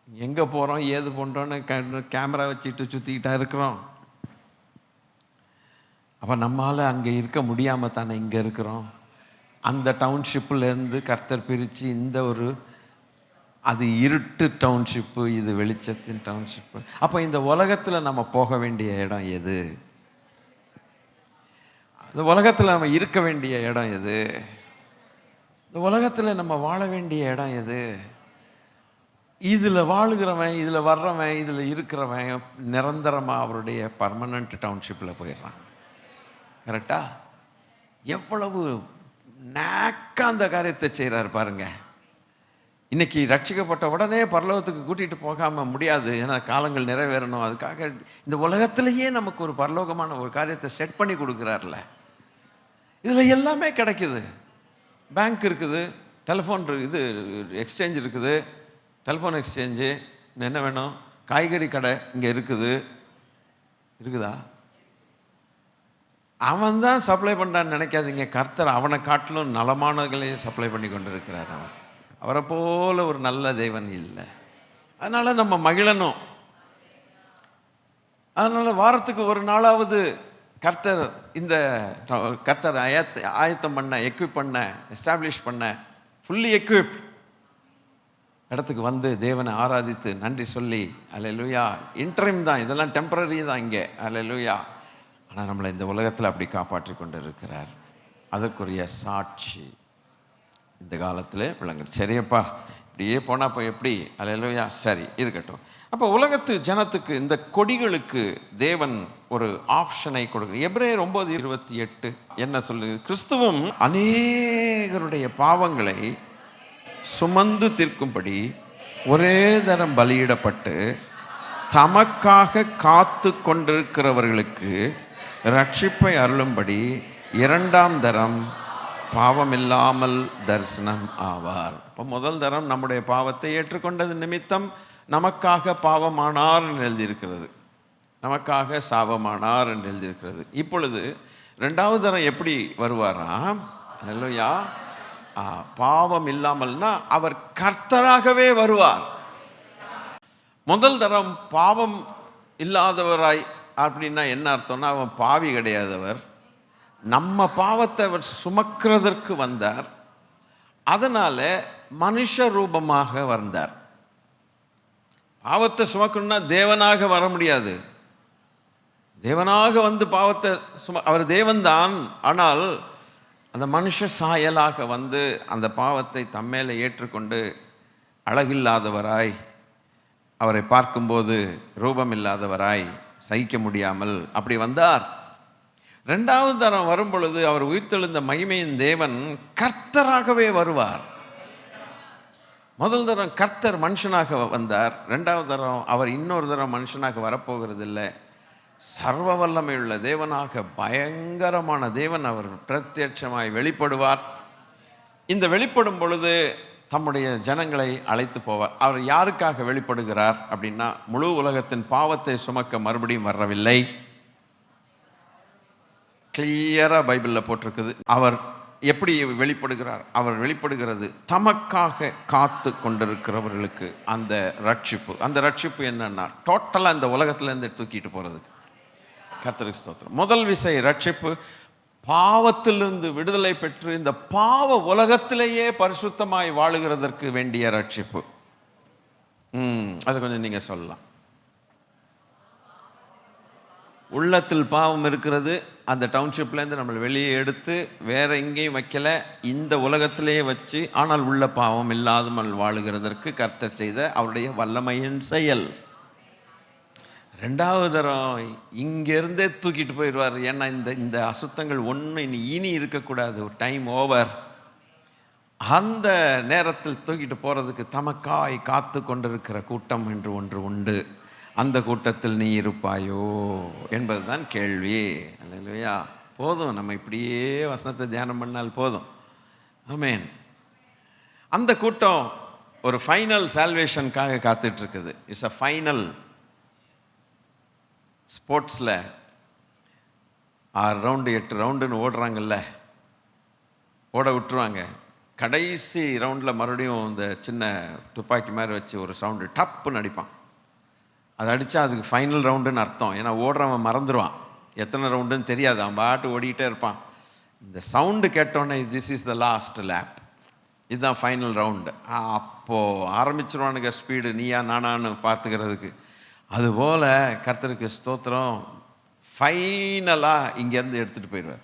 Speaker 1: எங்கே போகிறோம் ஏது பண்ணுறோன்னு கேமரா வச்சுட்டு சுற்றிக்கிட்டா இருக்கிறோம். அப்போ நம்மளால் அங்கே இருக்க முடியாமல் தானே இங்கே இருக்கிறோம். அந்த டவுன்ஷிப்புலேருந்து கர்த்தர் பிரித்து இந்த ஒரு, அது இருட்டு டவுன்ஷிப்பு, இது வெளிச்சத்தின் டவுன்ஷிப்பு. அப்போ இந்த உலகத்தில் நம்ம போக வேண்டிய இடம் எது? இந்த உலகத்தில் நம்ம இருக்க வேண்டிய இடம் எது? இந்த உலகத்தில் நம்ம வாழ வேண்டிய இடம் எது? இதில் வாழுகிறவன், இதில் வர்றவன், இதில் இருக்கிறவன் நிரந்தரமாக அவருடைய பர்மனண்ட் டவுன்ஷிப்பில் போயிடுறான். கரெக்டா? எவ்வளவு நாக்க அந்த காரியத்தை செய்கிறார் பாருங்க. இன்னைக்கு ரட்சிக்கப்பட்ட உடனே பரலோகத்துக்கு கூட்டிகிட்டு போகாமல் முடியாது. ஏன்னா காலங்கள் நிறைவேறணும். அதுக்காக இந்த உலகத்திலேயே நமக்கு ஒரு பரலோகமான ஒரு காரியத்தை செட் பண்ணி கொடுக்குறார்ல. இதில் எல்லாமே கிடைக்குது. பேங்க் இருக்குது, டெலிஃபோன் இது எக்ஸ்சேஞ்ச் இருக்குது, டெலிஃபோன் எக்ஸ்சேஞ்சு. என்ன வேணும்? காய்கறி கடை இங்கே இருக்குதா? அவன் தான் சப்ளை பண்ணுறான்னு நினைக்காதீங்க. கர்த்தர் அவனை காட்டிலும் நலமானங்களையும் சப்ளை பண்ணி கொண்டு இருக்கிறார். அவரை போல ஒரு நல்ல தேவன் இல்லை. அதனால் நம்ம மகிழணும். அதனால் வாரத்துக்கு ஒரு நாளாவது கர்த்தர் இந்த கர்த்தர் ஆயத்தம் பண்ண, எக்விப் பண்ண, எஸ்டாப்ளிஷ் பண்ண, ஃபுல்லி எக்விப்ட் இடத்துக்கு வந்து தேவனை ஆராதித்து நன்றி சொல்லி, அல்லேலூயா. இன்டரிம் தான், இதெல்லாம் டெம்பரரி தான் இங்கே, அல்லேலூயா. ஆனால் நம்மளை இந்த உலகத்தில் அப்படி காப்பாற்றி கொண்டு இருக்கிறார். அதற்குரிய சாட்சி இந்த காலத்தில் விளங்குது. சரியப்பா, இப்படியே போனால் இப்போ எப்படி? அல்லேலூயா. சரி, இருக்கட்டும். அப்போ உலகத்து ஜனத்துக்கு, இந்த கொடிகளுக்கு தேவன் ஒரு ஆப்ஷனை கொடுக்குறார். எபிரேயர் 9:28 என்ன சொல்லுது? கிறிஸ்துவும் அநேகருடைய பாவங்களை சுமந்து தீர்க்கும்படி ஒரே தரம் பலியிடப்பட்டு தமக்காக காத்து கொண்டிருக்கிறவர்களுக்கு ரட்சிப்பை அருளும்படி 2ஆம் தரம் பாவமில்லாமல் தரிசனம் ஆவார். இப்போ முதல் தரம் நம்முடைய பாவத்தை ஏற்றுக்கொண்டது நிமித்தம் நமக்காக பாவமானார் என்று எழுதியிருக்கிறது, நமக்காக சாபமானார் என்று எழுதியிருக்கிறது. இப்பொழுது 2வது தரம் எப்படி வருவாராம்? அல்லேலூயா. பாவம் இல்லாமல்னா அவர் கர்த்தராகவே வருவார். முதல் தரம் பாவம் இல்லாதவராய் அப்படின்னா என்ன அர்த்தம்னா, அவன் பாவி கிடையாதவர். நம்ம பாவத்தை அவர் சுமக்கிறதற்கு வந்தார். அதனால மனுஷ ரூபமாக வந்தார். பாவத்தை சுமக்கணும்னா தேவனாக வர முடியாது. தேவனாக வந்து பாவத்தை அவர் தேவன்தான். ஆனால் அந்த மனுஷ சாயலாக வந்து அந்த பாவத்தை தம்மேல ஏற்றுக்கொண்டு அழகில்லாதவராய், அவரை பார்க்கும்போது ரூபம் இல்லாதவராய், சகிக்க முடியாமல் அப்படி வந்தார். 2வது தரம் வரும் பொழுது அவர் உயிர்த்தெழுந்த மகிமையின் தேவன் கர்த்தராகவே வருவார். முதல் தரம் கர்த்தர் மனுஷனாக வந்தார். 2வது தரம் அவர் இன்னொரு தரம் மனுஷனாக வரப்போகிறது இல்லை. சர்வ வல்லமையுள்ள தேவனாக, பயங்கரமான தேவன் அவர் பிரத்யட்சமாய் வெளிப்படுவார். இந்த வெளிப்படும் பொழுது தம்முடைய ஜனங்களை அழைத்து போவார். அவர் யாருக்காக வெளிப்படுகிறார் அப்படின்னா, முழு உலகத்தின் பாவத்தை சுமக்க மறுபடியும் வரவில்லை. கிளியரா பைபிளில் போட்டிருக்குது. அவர் எப்படி வெளிப்படுகிறார்? அவர் வெளிப்படுகிறது தமக்காக காத்து கொண்டிருக்கிறவர்களுக்கு அந்த ரட்சிப்பு. அந்த ரட்சிப்பு என்னன்னா, டோட்டலாக இந்த உலகத்திலேருந்து தூக்கிட்டு போகிறதுக்கு. கர்த்தருக்கு ஸ்தோத்திரம். முதல் விசை ரட்சிப்பு, பாவத்திலிருந்து விடுதலை பெற்று இந்த பாவ உலகத்திலேயே பரிசுத்தமாய் வாழுகிறதற்கு வேண்டிய ரட்சிப்பு. அது கொஞ்சம் நீங்க சொல்லலாம். உள்ளத்தில் பாவம் இருக்கிறது, அந்த டவுன்ஷிப்லேருந்து நம்மளை வெளியே எடுத்து வேற எங்கேயும் வைக்கல, இந்த உலகத்திலேயே வச்சு, ஆனால் உள்ள பாவம் இல்லாமல் வாழுகிறதற்கு கர்த்தர் செய்த அவருடைய வல்லமையின் செயல். 2வது தரம் இங்கேருந்தே தூக்கிட்டு போயிடுவார். ஏன்னா இந்த அசுத்தங்கள் ஒன்று இனி இருக்கக்கூடாது, ஒரு டைம் ஓவர். அந்த நேரத்தில் தூக்கிட்டு போகிறதுக்கு தமக்காய் காத்து கொண்டிருக்கிற கூட்டம் என்று ஒன்று உண்டு. அந்த கூட்டத்தில் நீ இருப்பாயோ என்பது தான் கேள்வி. அல்லேலூயா. போதும், நம்ம இப்படியே வசனத்தை தியானம் பண்ணால் போதும். ஆமென். அந்த கூட்டம் ஒரு ஃபைனல் சால்வேஷனுக்காக காத்துட்டு இருக்குது. It's a final. ஸ்போர்ட்ஸில் 6 ரவுண்டு 8 ரவுண்டுன்னு ஓடுறாங்கல்ல, ஓட விட்டுருவாங்க. கடைசி ரவுண்டில் மறுபடியும் இந்த சின்ன துப்பாக்கி மாதிரி வச்சு ஒரு சவுண்டு டப்புன்னு அடிப்பான். அதை அடித்தா அதுக்கு ஃபைனல் ரவுண்டுன்னு அர்த்தம். ஏன்னா ஓடுறவன் மறந்துடுவான், எத்தனை ரவுண்டுன்னு தெரியாது, அவன் பாட்டு ஓடிக்கிட்டே இருப்பான். இந்த சவுண்டு கேட்டோன்னே this is the last lab, இதுதான் ஃபைனல் ரவுண்டு. அப்போது ஆரம்பிச்சிருவானுங்க ஸ்பீடு, நீயா நானான்னு பார்த்துக்கிறதுக்கு. அதுபோல் கர்த்தருக்கு ஸ்தோத்திரம், ஃபைனலாக இங்கேருந்து எடுத்துகிட்டு போயிடுவார்.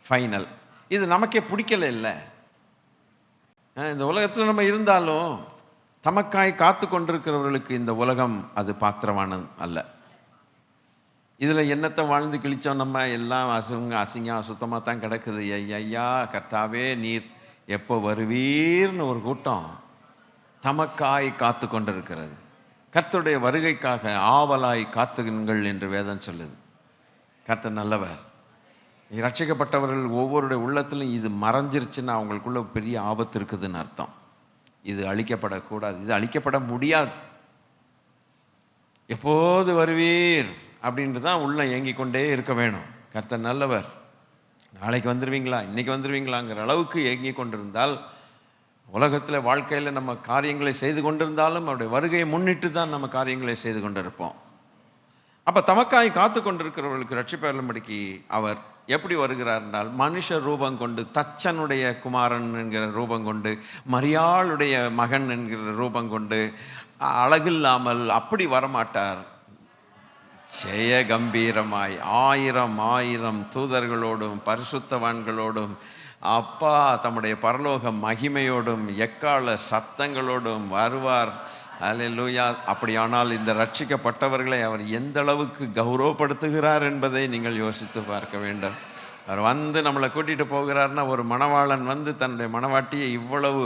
Speaker 1: ஃபைனல். இது நமக்கே பிடிக்கல இல்லை. இந்த உலகத்தில் நம்ம இருந்தாலும் தமக்காய் காத்து கொண்டிருக்கிறவர்களுக்கு இந்த உலகம் அது பாத்திரமானது அல்ல. இதில் என்னத்தை வாழ்ந்து கிழிச்சோம் நம்ம, எல்லாம் அசிங்கம் சுத்தமாக தான் கிடக்குது. ஐயா கர்த்தாவே நீர் எப்போ வருவீர்னு ஒரு கூட்டம் தமக்காய் காத்து கொண்டிருக்கிறது. கர்த்தருடைய வருகைக்காக ஆவலாய் காத்துங்கள் என்று வேதம் சொல்லுது. கர்த்தர் நல்லவர். ரட்சிக்கப்பட்டவர்கள் ஒவ்வொருடைய உள்ளத்திலும் இது மறைஞ்சிருச்சுன்னா அவங்களுக்குள்ள பெரிய ஆபத்து இருக்குதுன்னு அர்த்தம். இது அழிக்கப்படக்கூடாது, இது அழிக்கப்பட முடியாது. எப்போது வருவீர் அப்படின்ட்டு தான் உள்ள ஏங்கி கொண்டே இருக்க வேணும். கர்த்தர் நல்லவர். நாளைக்கு வந்துடுவீங்களா, இன்னைக்கு வந்துடுவீங்களாங்கிற அளவுக்கு ஏங்கி கொண்டிருந்தால், உலகத்தில் வாழ்க்கையில் நம்ம காரியங்களை செய்து கொண்டிருந்தாலும் அவருடைய வருகையை முன்னிட்டு தான் நம்ம காரியங்களை செய்து கொண்டிருப்போம். அப்போ தமக்காய் காத்து கொண்டிருக்கிறவர்களுக்கு ரட்சிப்பெறும்படிக்கு அவர் எப்படி வருகிறார் என்றால், மனுஷ ரூபம் கொண்டு, தச்சனுடைய குமாரன் என்கிற ரூபம் கொண்டு, மரியாளுடைய மகன் என்கிற ரூபம் கொண்டு, அழகில்லாமல் அப்படி வரமாட்டார். ஜெய கம்பீரமாய் 1000 தூதர்களோடும் பரிசுத்தவான்களோடும் அப்பா தம்முடைய பரலோக மகிமையோடும் எக்கால சத்தங்களோடும் வருவார். அல்லேலூயா. அப்படியானால் இந்த ரட்சிக்கப்பட்டவர்களை அவர் எந்த அளவுக்கு கௌரவப்படுத்துகிறார் என்பதை நீங்கள் யோசித்து பார்க்க வேண்டும். அவர் வந்து நம்மளை கூட்டிகிட்டு போகிறார்னா, ஒரு மணவாளன் வந்து தன்னுடைய மணவாட்டியை இவ்வளவு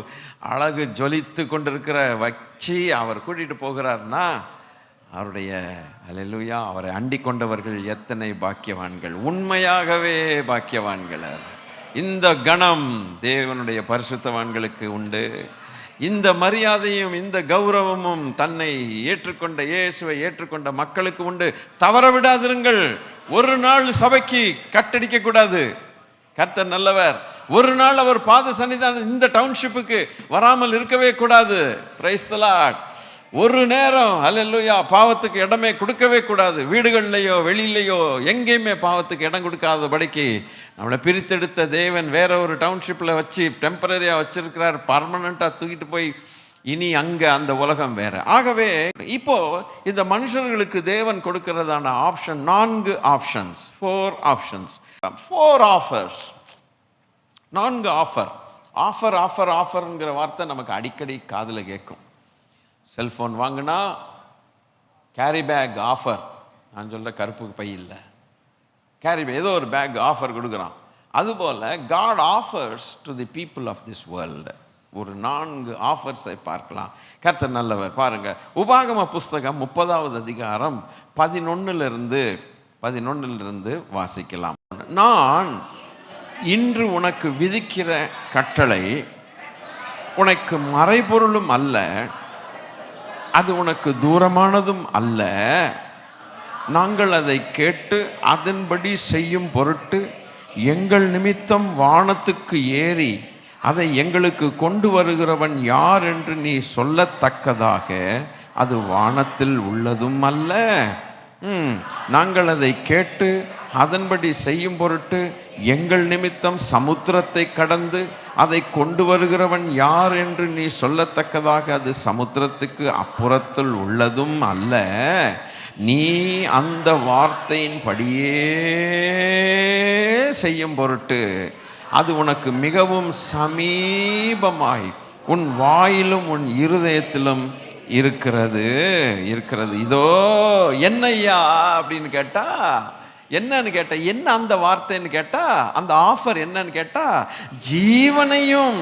Speaker 1: அழகு ஜொலித்து கொண்டிருக்கிற வச்சு அவர் கூட்டிகிட்டு போகிறார்னா, அவருடைய அல்லேலூயா அவரை அண்டி கொண்டவர்கள் எத்தனை பாக்கியவான்கள், உண்மையாகவே பாக்கியவான்கள். இந்த கணம் தேவனுடைய பரிசுத்தவான்களுக்கு உண்டு. இந்த மரியாதையும் இந்த கௌரவமும் தன்னை ஏற்றுக்கொண்ட இயேசுவை ஏற்றுக்கொண்ட மக்களுக்கு உண்டு. தவற விடாதிருங்கள். ஒரு நாள் சபைக்கு கட்டடிக்க கூடாது. கர்த்தர் நல்லவர். ஒரு நாள் அவர் பாத சன்னிதானம் இந்த டவுன்ஷிப்புக்கு வராமல் இருக்கவே கூடாது. Praise the Lord. ஒரு நேரம் அல்லேலூயா பாவத்துக்கு இடமே கொடுக்கவே கூடாது. வீடுகள்லையோ வெளியிலையோ எங்கேயுமே பாவத்துக்கு இடம் கொடுக்காதபடிக்கு நம்மளை பிரித்தெடுத்த தேவன் வேற ஒரு டவுன்ஷிப்பில் வச்சு டெம்பரரியாக வச்சிருக்கிறார். பர்மனண்ட்டாக தூக்கிட்டு போய் இனி அங்கே அந்த உலகம் வேற. ஆகவே இப்போ இந்த மனுஷர்களுக்கு தேவன் கொடுக்கிறதான option 4 options, 4 options, 4 offers, 4 offer. Offer offer ஆஃபர்ங்கிற வார்த்தை நமக்கு அடிக்கடி காதில் கேட்கும். செல்ஃபோன் வாங்கினா கேரி பேக் ஆஃபர், நான் சொல்ற கருப்புக்கு பை இல்லை, கேரி பேக், ஏதோ ஒரு பேக் ஆஃபர் கொடுக்குறான். அதுபோல் God offers to the people of this world. ஒரு 4 ஆஃபர்ஸை பார்க்கலாம். கர்த்தர் நல்லவர். பாருங்க, உபாகம புஸ்தகம் 30வது அதிகாரம் 11லிருந்து வாசிக்கலாம். நான் இன்று உனக்கு விதிக்கிற கட்டளை உனக்கு மறைபொருளும் அல்ல, அது உனக்கு தூரமானதும் அல்ல. நாங்கள் அதை கேட்டு அதன்படி செய்யும் பொருட்டு எங்கள் நிமித்தம் வானத்துக்கு ஏறி அதை எங்களுக்கு கொண்டு வருகிறவன் யார் என்று நீ சொல்லத்தக்கதாக அது வானத்தில் உள்ளதும் அல்ல. நாங்கள் அதை கேட்டு அதன்படி செய்யும் பொருட்டு எங்கள் நிமித்தம் சமுத்திரத்தை கடந்து அதை கொண்டு வருகிறவன் யார் என்று நீ சொல்லத்தக்கதாக அது சமுத்திரத்துக்கு அப்புறத்தில் உள்ளதும் அல்ல. நீ அந்த வார்த்தையின்படியே செய்யும் பொருட்டு அது உனக்கு மிகவும் சமீபமாய் உன் வாயிலும் உன் இருதயத்திலும் இருக்கிறது. இதோ என்னையா அப்படின்னு கேட்டா என்னன்னு கேட்ட, என்ன அந்த வார்த்தைன்னு கேட்டா, அந்த ஆஃபர் என்னன்னு கேட்டா, ஜீவனையும்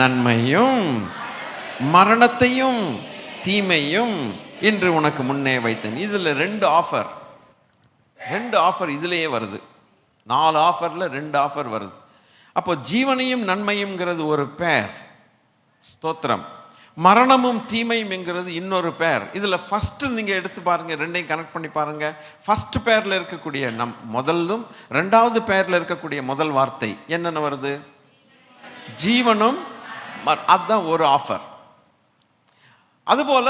Speaker 1: நன்மையும் மரணத்தையும் தீமையும் இன்று உனக்கு முன்னே வைத்தேன். இதுல 2 ஆஃபர் இதுலயே வருது. 4 ஆஃபர்ல 2 ஆஃபர் வருது. அப்போ ஜீவனையும் நன்மையும்ங்கிறது ஒரு பேர், ஸ்தோத்திரம். மரணமும் தீமையும் என்கிறது இன்னொரு பேர். இதுல ஃபர்ஸ்ட் நீங்க எடுத்து பாருங்க, 2ஐயும் கனெக்ட் பண்ணி பாருங்க. ஃபர்ஸ்ட் பேர்ல இருக்கக்கூடிய முதலும் 2வது பேர்ல இருக்கக்கூடிய முதல் வார்த்தை என்னென்ன வருது? ஜீவனும். அதுதான் ஒரு ஆஃபர். அதுபோல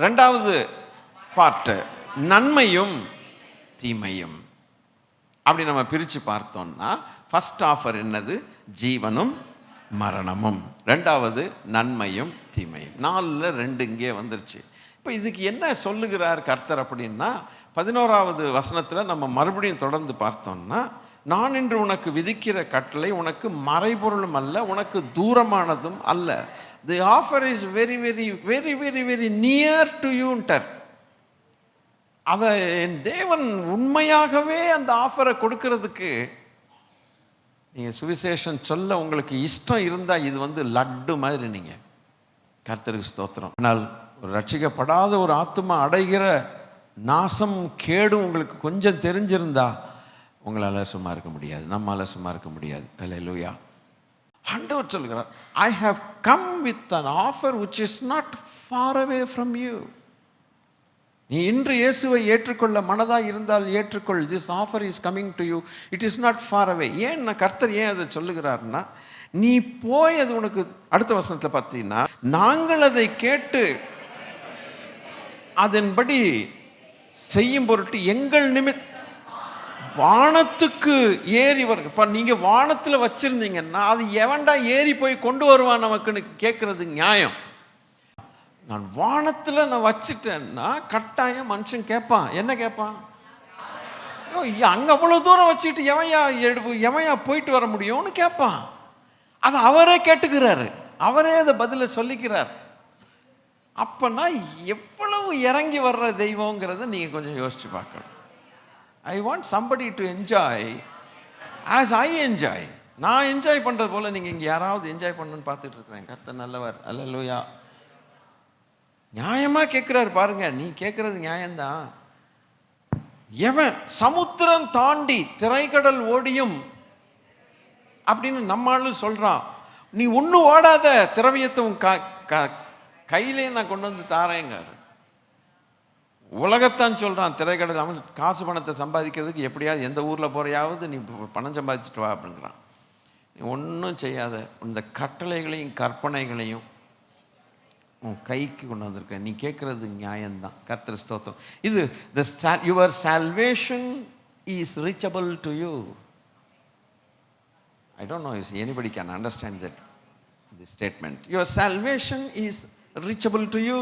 Speaker 1: 2வது பார்ட் நன்மையும் தீமையும். அப்படி நம்ம பிரித்து பார்த்தோம்னா ஃபர்ஸ்ட் ஆஃபர் என்னது? ஜீவனும் மரணமும். 2வது நன்மையும் தீமையும். 4ல் 2 இங்கே வந்துருச்சு. இப்போ இதுக்கு என்ன சொல்லுகிறார் கர்த்தர் அப்படின்னா, 11வது வசனத்தில் நம்ம மறுபடியும் தொடர்ந்து பார்த்தோம்னா, நான் இன்று உனக்கு விதிக்கிற கட்டளை உனக்கு மறைபொருளும் அல்ல, உனக்கு தூரமானதும் அல்ல. The offer is very very very very very near to யூன்டர். அதை என் தேவன் உண்மையாகவே அந்த ஆஃபரை கொடுக்கறதுக்கு நீங்கள் சுவிசேஷம் சொல்ல உங்களுக்கு இஷ்டம் இருந்தால் இது லட்டு மாதிரி. நீங்கள் கர்த்தருக்கு ஸ்தோத்திரம். ஆனால் ஒரு ரட்சிக்கப்படாத ஒரு ஆத்துமா அடைகிற நாசம் கேடும் உங்களுக்கு கொஞ்சம் தெரிஞ்சிருந்தா உங்களால் சும்மா இருக்க முடியாது, நம்மளால் சும்மா இருக்க முடியாது. அல்லேலூயா. ஆண்டவர் சொல்கிறார், I have come with an offer which is not far away from you. நீ இன்று இயேசுவை ஏற்றுக்கொள்ள மனதாக இருந்தால் ஏற்றுக்கொள். This offer is coming to you, it is not far away. ஏன் கர்த்தர் ஏன் அதை சொல்லுகிறார்னா, நீ போய் அது உனக்கு அடுத்த வசனத்தில் பார்த்தீங்கன்னா, நாங்கள் அதை கேட்டு அதன்படி செய்யும் பொருட்டு எங்கள் வானத்துக்கு ஏறி வரும். இப்போ நீங்கள் வானத்தில் வச்சிருந்தீங்கன்னா அது எவன்டா ஏறி போய் கொண்டு வருவான் நமக்குன்னு கேட்கறது நியாயம். நான் வானத்தில் நான் வச்சுட்டேன்னா கட்டாயம் மனுஷன் கேட்பான். என்ன கேட்பான்? அங்கே அவ்வளோ தூரம் வச்சுக்கிட்டு எவையா போயிட்டு வர முடியும்னு கேட்பான். அது அவரே கேட்டுக்கிறாரு, அவரே அதை பதிலை சொல்லிக்கிறார். அப்பன்னா எவ்வளவு இறங்கி வர்ற தெய்வங்கிறத நீங்கள் கொஞ்சம் யோசிச்சு பார்க்கணும். I want somebody to enjoy as I enjoy. நான் என்ஜாய் பண்ணுறது போல் நீங்கள் இங்கே யாராவது என்ஜாய் பண்ணணும்னு பார்த்துட்டு இருக்கிறேன். கர்த்தர் நல்லவர். அல்லேலூயா. நியாயமாக கேட்குறாரு பாருங்க. நீ கேட்குறது நியாயம்தான். எவன் சமுத்திரம் தாண்டி திரைக்கடல் ஓடியும் அப்படின்னு நம்மளும் சொல்கிறான். நீ ஒன்றும் ஓடாத, திரவியத்தும் கையிலே நான் கொண்டு வந்து தாரேங்காரு. உலகத்தான் சொல்கிறான். திரைக்கடல் அவன் காசு பணத்தை சம்பாதிக்கிறதுக்கு எப்படியாவது எந்த ஊரில் போகிறையாவது நீ பணம் சம்பாதிச்சுட்டு வா அப்படிங்கிறான். நீ ஒன்றும் செய்யாத, இந்த கட்டளைகளையும் கற்பனைகளையும் உன் கைக்கு கொண்டு வந்திருக்க. நீ கேட்குறது நியாயம்தான். கர்த்தர் ஸ்தோத்திரம். இது your salvation is reachable to you. I don't know if anybody can understand that, this statement. Your salvation is reachable to you.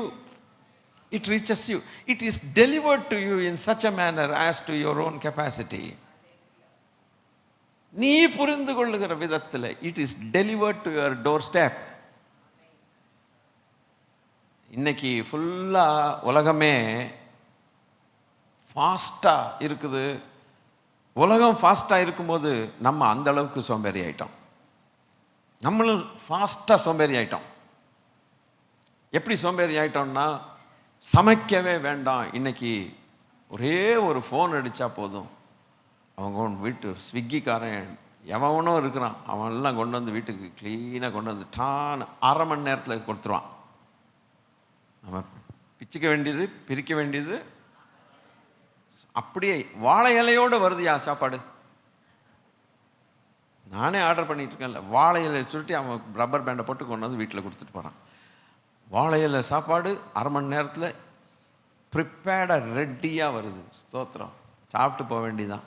Speaker 1: It reaches you. It is delivered to you in such a manner as to your own capacity. நீ புரிந்து கொள்ளுகிற விதத்தில் it is delivered to your doorstep. இன்னைக்கு ஃபுல்லாக உலகமே ஃபாஸ்ட்டாக இருக்குது. உலகம் ஃபாஸ்ட்டாக இருக்கும்போது நம்ம அந்த அளவுக்கு சோம்பேறி ஆயிட்டோம். நம்மளும் ஃபாஸ்ட்டாக சோம்பேறி ஆயிட்டோம். எப்படி சோம்பேறி ஆயிட்டோம்னா, சமைக்கவே வேண்டாம், இன்னைக்கு ஒரே ஒரு ஃபோன் அடித்தா போதும், அவங்க வீட்டு ஸ்விக்கிக்காரன் எவனும் இருக்கிறான், அவன்லாம் கொண்டு வந்து வீட்டுக்கு க்ளீனாக கொண்டு வந்து டான்னு 1/2 மணி நேரத்தில் கொடுத்துருவான். நம்ம பிச்சுக்க வேண்டியது, பிரிக்க வேண்டியது, அப்படியே வாழை இலையோடு வருதுயா சாப்பாடு. நானே ஆர்டர் பண்ணிட்டு இருக்கேன்ல, வாழை இலையை சுருட்டி அவன் ரப்பர் பேண்டை போட்டு கொண்டு வந்து வீட்டில் கொடுத்துட்டு போகிறான். வாழை இலை சாப்பாடு 1/2 மணி நேரத்தில் ப்ரிப்பேர்டாக ரெடியாக வருது. ஸ்தோத்திரம். சாப்பிட்டு போக வேண்டியதான்.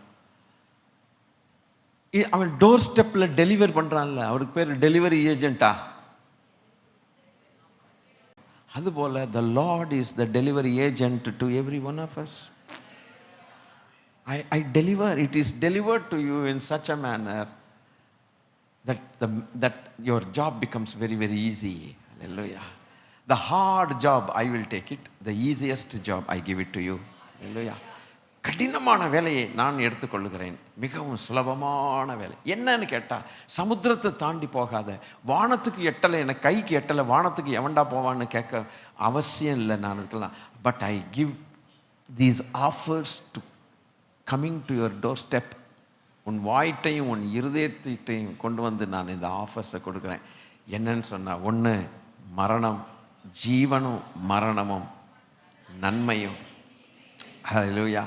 Speaker 1: அவன் டோர் ஸ்டெப்பில் டெலிவரி பண்ணுறான்ல, அவருக்கு பேர் டெலிவரி ஏஜென்ட்டா? அதுபோல் the lord is the delivery agent to every one of us. I deliver, it is delivered to you in such a manner that your job becomes very, very easy. Hallelujah. The hard job I will take it, the easiest job I give it to you. Hallelujah. கடினமான வேலையை நான் எடுத்துக்கொள்ளுகிறேன், மிகவும் சுலபமான வேலை. என்னன்னு கேட்டால், சமுத்திரத்தை தாண்டி போகாத, வானத்துக்கு எட்டலை, எனக்கு கைக்கு எட்டலை, வானத்துக்கு எவன்டா போவான்னு கேட்க அவசியம் இல்லை நான் இருக்கலாம். But I give these offers to coming to your door step. உன் வாய்ட்டையும் உன் இருதயத்தையும் கொண்டு வந்து நான் இந்த ஆஃபர்ஸை கொடுக்குறேன். என்னன்னு சொன்னால், ஒன்று மரணம், ஜீவனும் மரணமும் நன்மையும். ஹல்லேலூயா.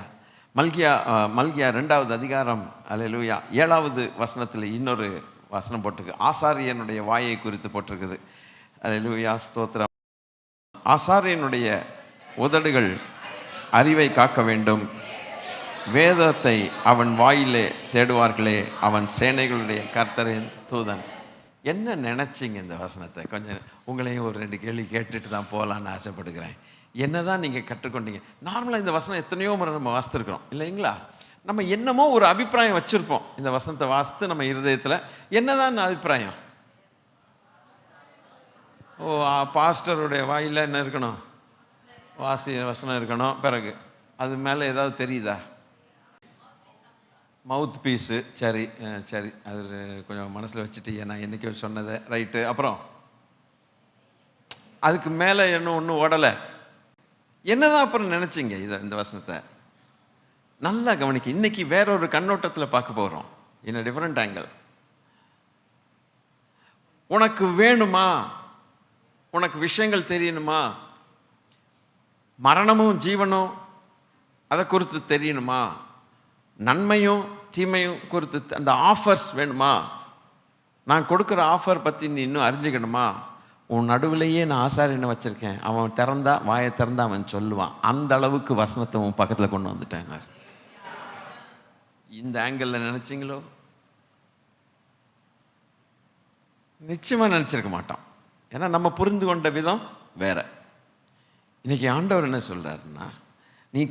Speaker 1: மல்கியா 2வது அதிகாரம், ஹல்லேலூயா, 7வது வசனத்தில் இன்னொரு வசனம் போட்டிருக்கு. ஆசாரியனுடைய வாயை குறித்து போட்டிருக்குது. ஹல்லேலூயா, ஸ்தோத்திரம். ஆசாரியனுடைய உதடுகள் அறிவை காக்க வேண்டும், வேதத்தை அவன் வாயிலே தேடுவார்களே, அவன் சேனைகளுடைய கர்த்தரின் தூதன். என்ன நினச்சிங்க இந்த வசனத்தை? கொஞ்சம் உங்களையும் ஒரு 2 கேள்வி கேட்டுட்டு தான் போகலான்னு ஆசைப்படுகிறேன். என்ன தான் நீங்கள் கற்றுக்கொண்டீங்க? நார்மலாக இந்த வசனம் எத்தனையோ முறை நம்ம வாசித்துருக்குறோம் இல்லைங்களா? நம்ம என்னமோ ஒரு அபிப்பிராயம் வச்சுருப்போம். இந்த வசனத்தை வாசித்து நம்ம இருதயத்தில் என்ன தான் அபிப்பிராயம்? பாஸ்டருடைய வாயில் என்ன இருக்கணும்? வசனம் இருக்கணும். பிறகு அது மேலே ஏதாவது தெரியுதா? மவுத் பீஸு. சரி சரி, அது கொஞ்சம் மனசில் வச்சுட்டு நான் என்றைக்கோ சொன்னதை ரைட்டு. அப்புறம் அதுக்கு மேலே ஒன்றும் ஓடலை. என்னதான் அப்புறம் நினச்சிங்க இந்த வசனத்தை? நல்லா கவனிக்க. இன்னைக்கு வேறொரு கண்ணோட்டத்தில் பார்க்க போகிறோம், இன் அ டிஃப்ரெண்ட் ஆங்கிள். உனக்கு வேணுமா? உனக்கு விஷயங்கள் தெரியணுமா? மரணமும் ஜீவனும் அதை குறித்து தெரியணுமா? நன்மையும் தீமையும் குறித்து அந்த ஆஃபர்ஸ் வேணுமா? நான் கொடுக்குற ஆஃபர் பற்றி நீ இன்னும் அறிஞ்சிக்கணுமா? உன் நடுவிலேயே நான் ஆசாரியனை வச்சுருக்கேன், அவன் திறந்தா, வாயை திறந்தா அவன் சொல்லுவான். அந்த அளவுக்கு வசனத்தை உன் பக்கத்தில் கொண்டு வந்துட்டேன். இந்த ஆங்கிளில் நினச்சிங்களோ? நிச்சயமாக நினச்சிருக்க மாட்டோம். ஏன்னா நம்ம புரிந்து கொண்ட விதம் வேற. இன்னைக்கு ஆண்டவர் என்ன சொல்கிறாருன்னா, நீ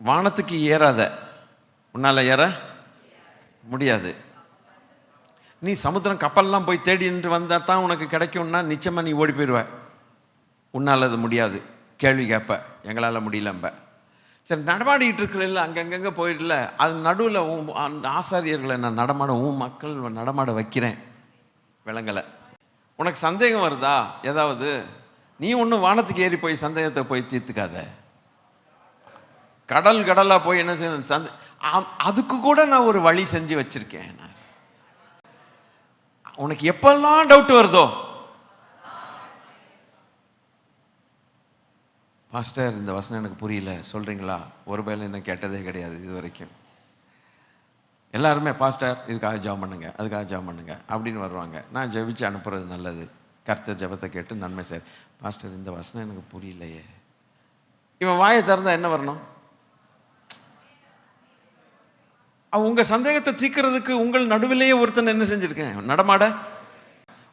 Speaker 1: வானத்துக்கு ஏறாத, உன்னால் ஏற முடியாது. நீ சமுத்திரம் கப்பல்லாம் போய் தேடிட்டு வந்தால் தான் உனக்கு கிடைக்கும்னா நிச்சயமாக நீ ஓடி போயிடுவ. உன்னால் அது முடியாது. கேள்வி கேட்ப, எங்களால் முடியலம்ப. சரி, நடமாடிக்கிட்டு இருக்கிறல்ல, அங்கங்கே போயிடல, அது நடுவில் அந்த ஆசாரியர்களை நான் மக்கள் நடமாட வைக்கிறேன், விலங்கலை. உனக்கு சந்தேகம் வருதா ஏதாவது? நீ ஒன்றும் வானத்துக்கு ஏறி போய் சந்தேகத்தை போய் தீர்த்துக்காத. கடலாக போய் என்ன செய்யணும்? அதுக்கு கூட நான் ஒரு வழி செஞ்சு வச்சிருக்கேன். உனக்கு எப்பெல்லாம் டவுட் வருதோ, பாஸ்டர் இந்த வசனம் எனக்கு புரியல சொல்றீங்களா? ஒரு வேளை என்ன கேட்டதே கிடையாது இது வரைக்கும். எல்லாருமே பாஸ்டர் இதுக்காக ஜெபம் பண்ணுங்க, அதுக்காக ஜெபம் பண்ணுங்க அப்படின்னு வருவாங்க. நான் ஜெபிச்சு அனுப்புறது நல்லது. கர்த்தர் ஜெபத்தை கேட்டு நன்மை சார். பாஸ்டர் இந்த வசனம் எனக்கு புரியலையே. இவன் வாயை திறந்தா என்ன வரணும்? உங்க சந்தேகத்தை தீர்க்கிறதுக்கு உங்கள் நடுவிலேயே ஒருத்தன் என்ன செஞ்சிருக்கேன்? நடமாட.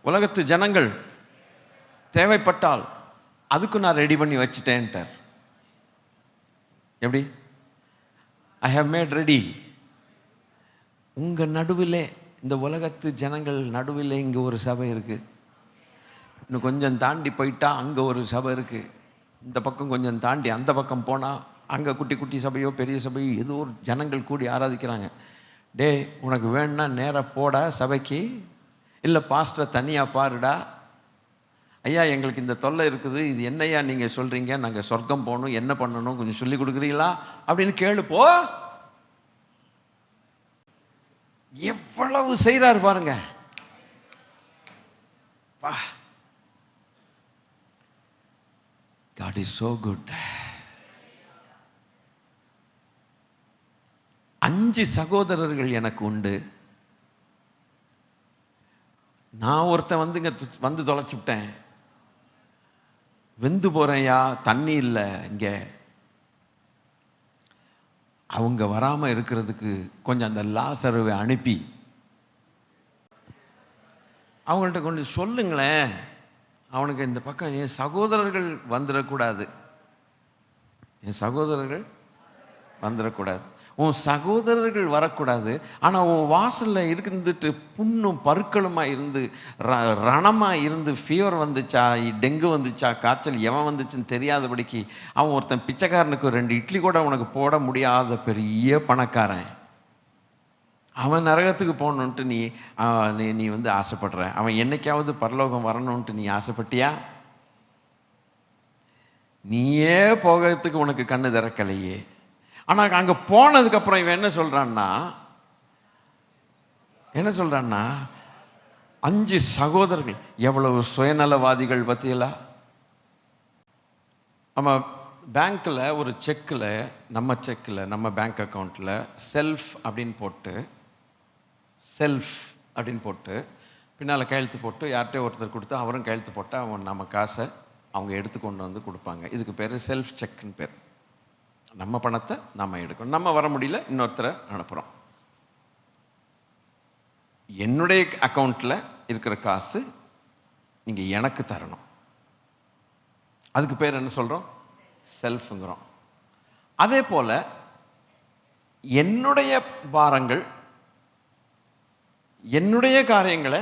Speaker 1: உலகத்து ஜனங்கள் தேவைப்பட்டால் அதுக்கு நான் ரெடி பண்ணி வச்சுட்டேன்ட்டார். எப்படி? I have made ready. உங்க நடுவிலே, இந்த உலகத்து ஜனங்கள் நடுவிலே இங்க ஒரு சபை இருக்கு. இன்னும் கொஞ்சம் தாண்டி போயிட்டா அங்க ஒரு சபை இருக்கு. இந்த பக்கம் கொஞ்சம் தாண்டி அந்த பக்கம் போனா அங்கே குட்டி குட்டி சபையோ பெரிய சபையோ ஏதோ ஒரு ஜனங்கள் கூடி ஆராதிக்கிறாங்க. டே, உனக்கு வேணும்னா நேராக போடா சபைக்கு, இல்லை பாஸ்டரை தனியாக பாருடா. ஐயா, எங்களுக்கு இந்த தொல்லை இருக்குது, இது என்னையா நீங்கள் சொல்கிறீங்க, நாங்கள் சொர்க்கம் போகணும், என்ன பண்ணணும் கொஞ்சம் சொல்லி கொடுக்குறீங்களா அப்படின்னு கேளுப்போ. எவ்வளவு செய்கிறாரு பாருங்க. God is so good. 5 சகோதரர்கள் எனக்கு உண்டு. நான் ஒருத்தன் வந்து தொலைச்சுட்டேன், வெந்து போறேன்யா, தண்ணி இல்லை இங்க. அவங்க வராம இருக்கிறதுக்கு கொஞ்சம் அந்த லாசருவை அனுப்பி அவங்கள்ட்ட கொண்டு சொல்லுங்களேன், அவனுக்கு இந்த பக்கம் என் சகோதரர்கள் வந்துடக்கூடாது, என் சகோதரர்கள் வந்துடக்கூடாது, உன் சகோதரர்கள் வரக்கூடாது. ஆனால் உன் வாசலில் இருந்துட்டு புண்ணும் பருக்களுமாக இருந்து ரணமாக இருந்து ஃபீவர் வந்துச்சா, டெங்கு வந்துச்சா, காய்ச்சல் எவன் வந்துச்சுன்னு தெரியாதபடிக்கு அவன் ஒருத்தன் பிச்சைக்காரனுக்கு 2 இட்லி கூட உனக்கு போட முடியாத பெரிய பணக்காரன், அவன் நரகத்துக்கு போகணுன்ட்டு நீ ஆசைப்படுற. அவன் என்னைக்காவது பரலோகம் வரணுன்ட்டு நீ ஆசைப்பட்டியா? நீயே போகிறதுக்கு உனக்கு கண்ணு திறக்கலையே. ஆனால் அங்கே போனதுக்கப்புறம் இவன் என்ன சொல்கிறான்னா 5 சகோதரர்கள் எவ்வளவு சுயநலவாதிகள் பற்றியலா. நம்ம பேங்க்கில் ஒரு செக்கில், நம்ம பேங்க் அக்கௌண்ட்டில் செல்ஃப் அப்படின்னு போட்டு பின்னால் கையெழுத்து போட்டு யார்கிட்டயோ ஒருத்தர் கொடுத்து அவரும் கையெழுத்து போட்டு அவன் நம்ம காசை அவங்க எடுத்து கொண்டு வந்து கொடுப்பாங்க. இதுக்கு பேர் செல்ஃப் செக்குன்னு பேர். நம்ம பணத்தை நம்ம எடுக்கணும், நம்ம வர முடியல இன்னொருத்தரை அனுப்புகிறோம். என்னுடைய அக்கௌண்ட்டில் இருக்கிற காசு நீங்கள் எனக்கு தரணும், அதுக்கு பேர் என்ன சொல்கிறோம்? செல்ஃபுங்கிறோம். அதே போல் என்னுடைய பாரங்கள், என்னுடைய காரியங்களை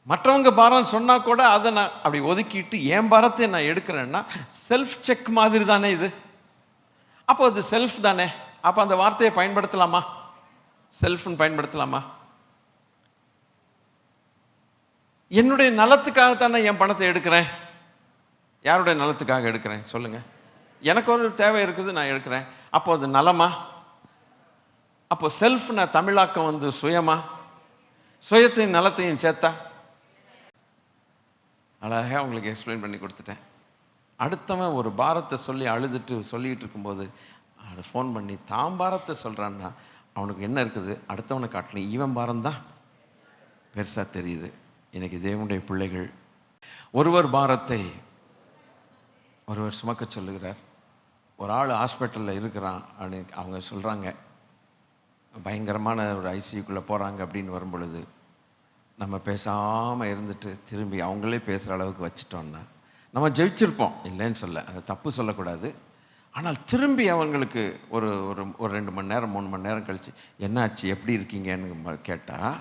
Speaker 1: மற்றவங்க பாரம் சொன்னால் கூட அதை நான் அப்படி ஒதுக்கிட்டு என் பாரத்தை நான் எடுக்கிறேன்னா செல்ஃப் செக் மாதிரி தானே இது. அப்போ அது செல்ஃப் தானே. அப்போ அந்த வார்த்தையை பயன்படுத்தலாமா? செல்ஃப்னு பயன்படுத்தலாமா? என்னுடைய நலத்துக்காகத்தானே என் பணத்தை எடுக்கிறேன். யாருடைய நலத்துக்காக எடுக்கிறேன் சொல்லுங்க? எனக்கு ஒரு தேவை இருக்குது, நான் எடுக்கிறேன். அப்போ அது நலமா? அப்போ செல்ஃப்னா தமிழாக்கம் சுயமா? சுயத்தையும் நலத்தையும் சேர்த்தா? அழகாக உங்களுக்கு எக்ஸ்பிளைன் பண்ணி கொடுத்துட்டேன். அடுத்தவன் ஒரு பாரத்தை சொல்லி சொல்லிக்கிட்டு இருக்கும்போது ஃபோன் பண்ணி தான் பாரத்தை சொல்கிறான்னா அவனுக்கு என்ன இருக்குது? அடுத்தவனை காட்டணும், இவன் பாரம்தான் பெருசாக தெரியுது. இன்னைக்கு தேவனுடைய பிள்ளைகள் ஒருவர் பாரத்தை ஒருவர் சுமக்க சொல்லுகிறார். ஒரு ஆள் ஹாஸ்பிட்டலில் இருக்கிறான் அப்படின்னு அவங்க சொல்கிறாங்க, பயங்கரமான ஒரு ஐசியூக்குள்ளே போகிறாங்க அப்படின்னு வரும் பொழுது நம்ம பேசாமல் இருந்துட்டு திரும்பி அவங்களே பேசுகிற அளவுக்கு வச்சுட்டோன்னா நம்ம ஜெயிச்சிருப்போம், இல்லைன்னு சொல்ல, அதை தப்பு சொல்லக்கூடாது. ஆனால் திரும்பி அவங்களுக்கு ஒரு ஒரு 2 மணி நேரம் 3 மணி நேரம் கழித்து என்னாச்சு, எப்படி இருக்கீங்கன்னு கேட்டால்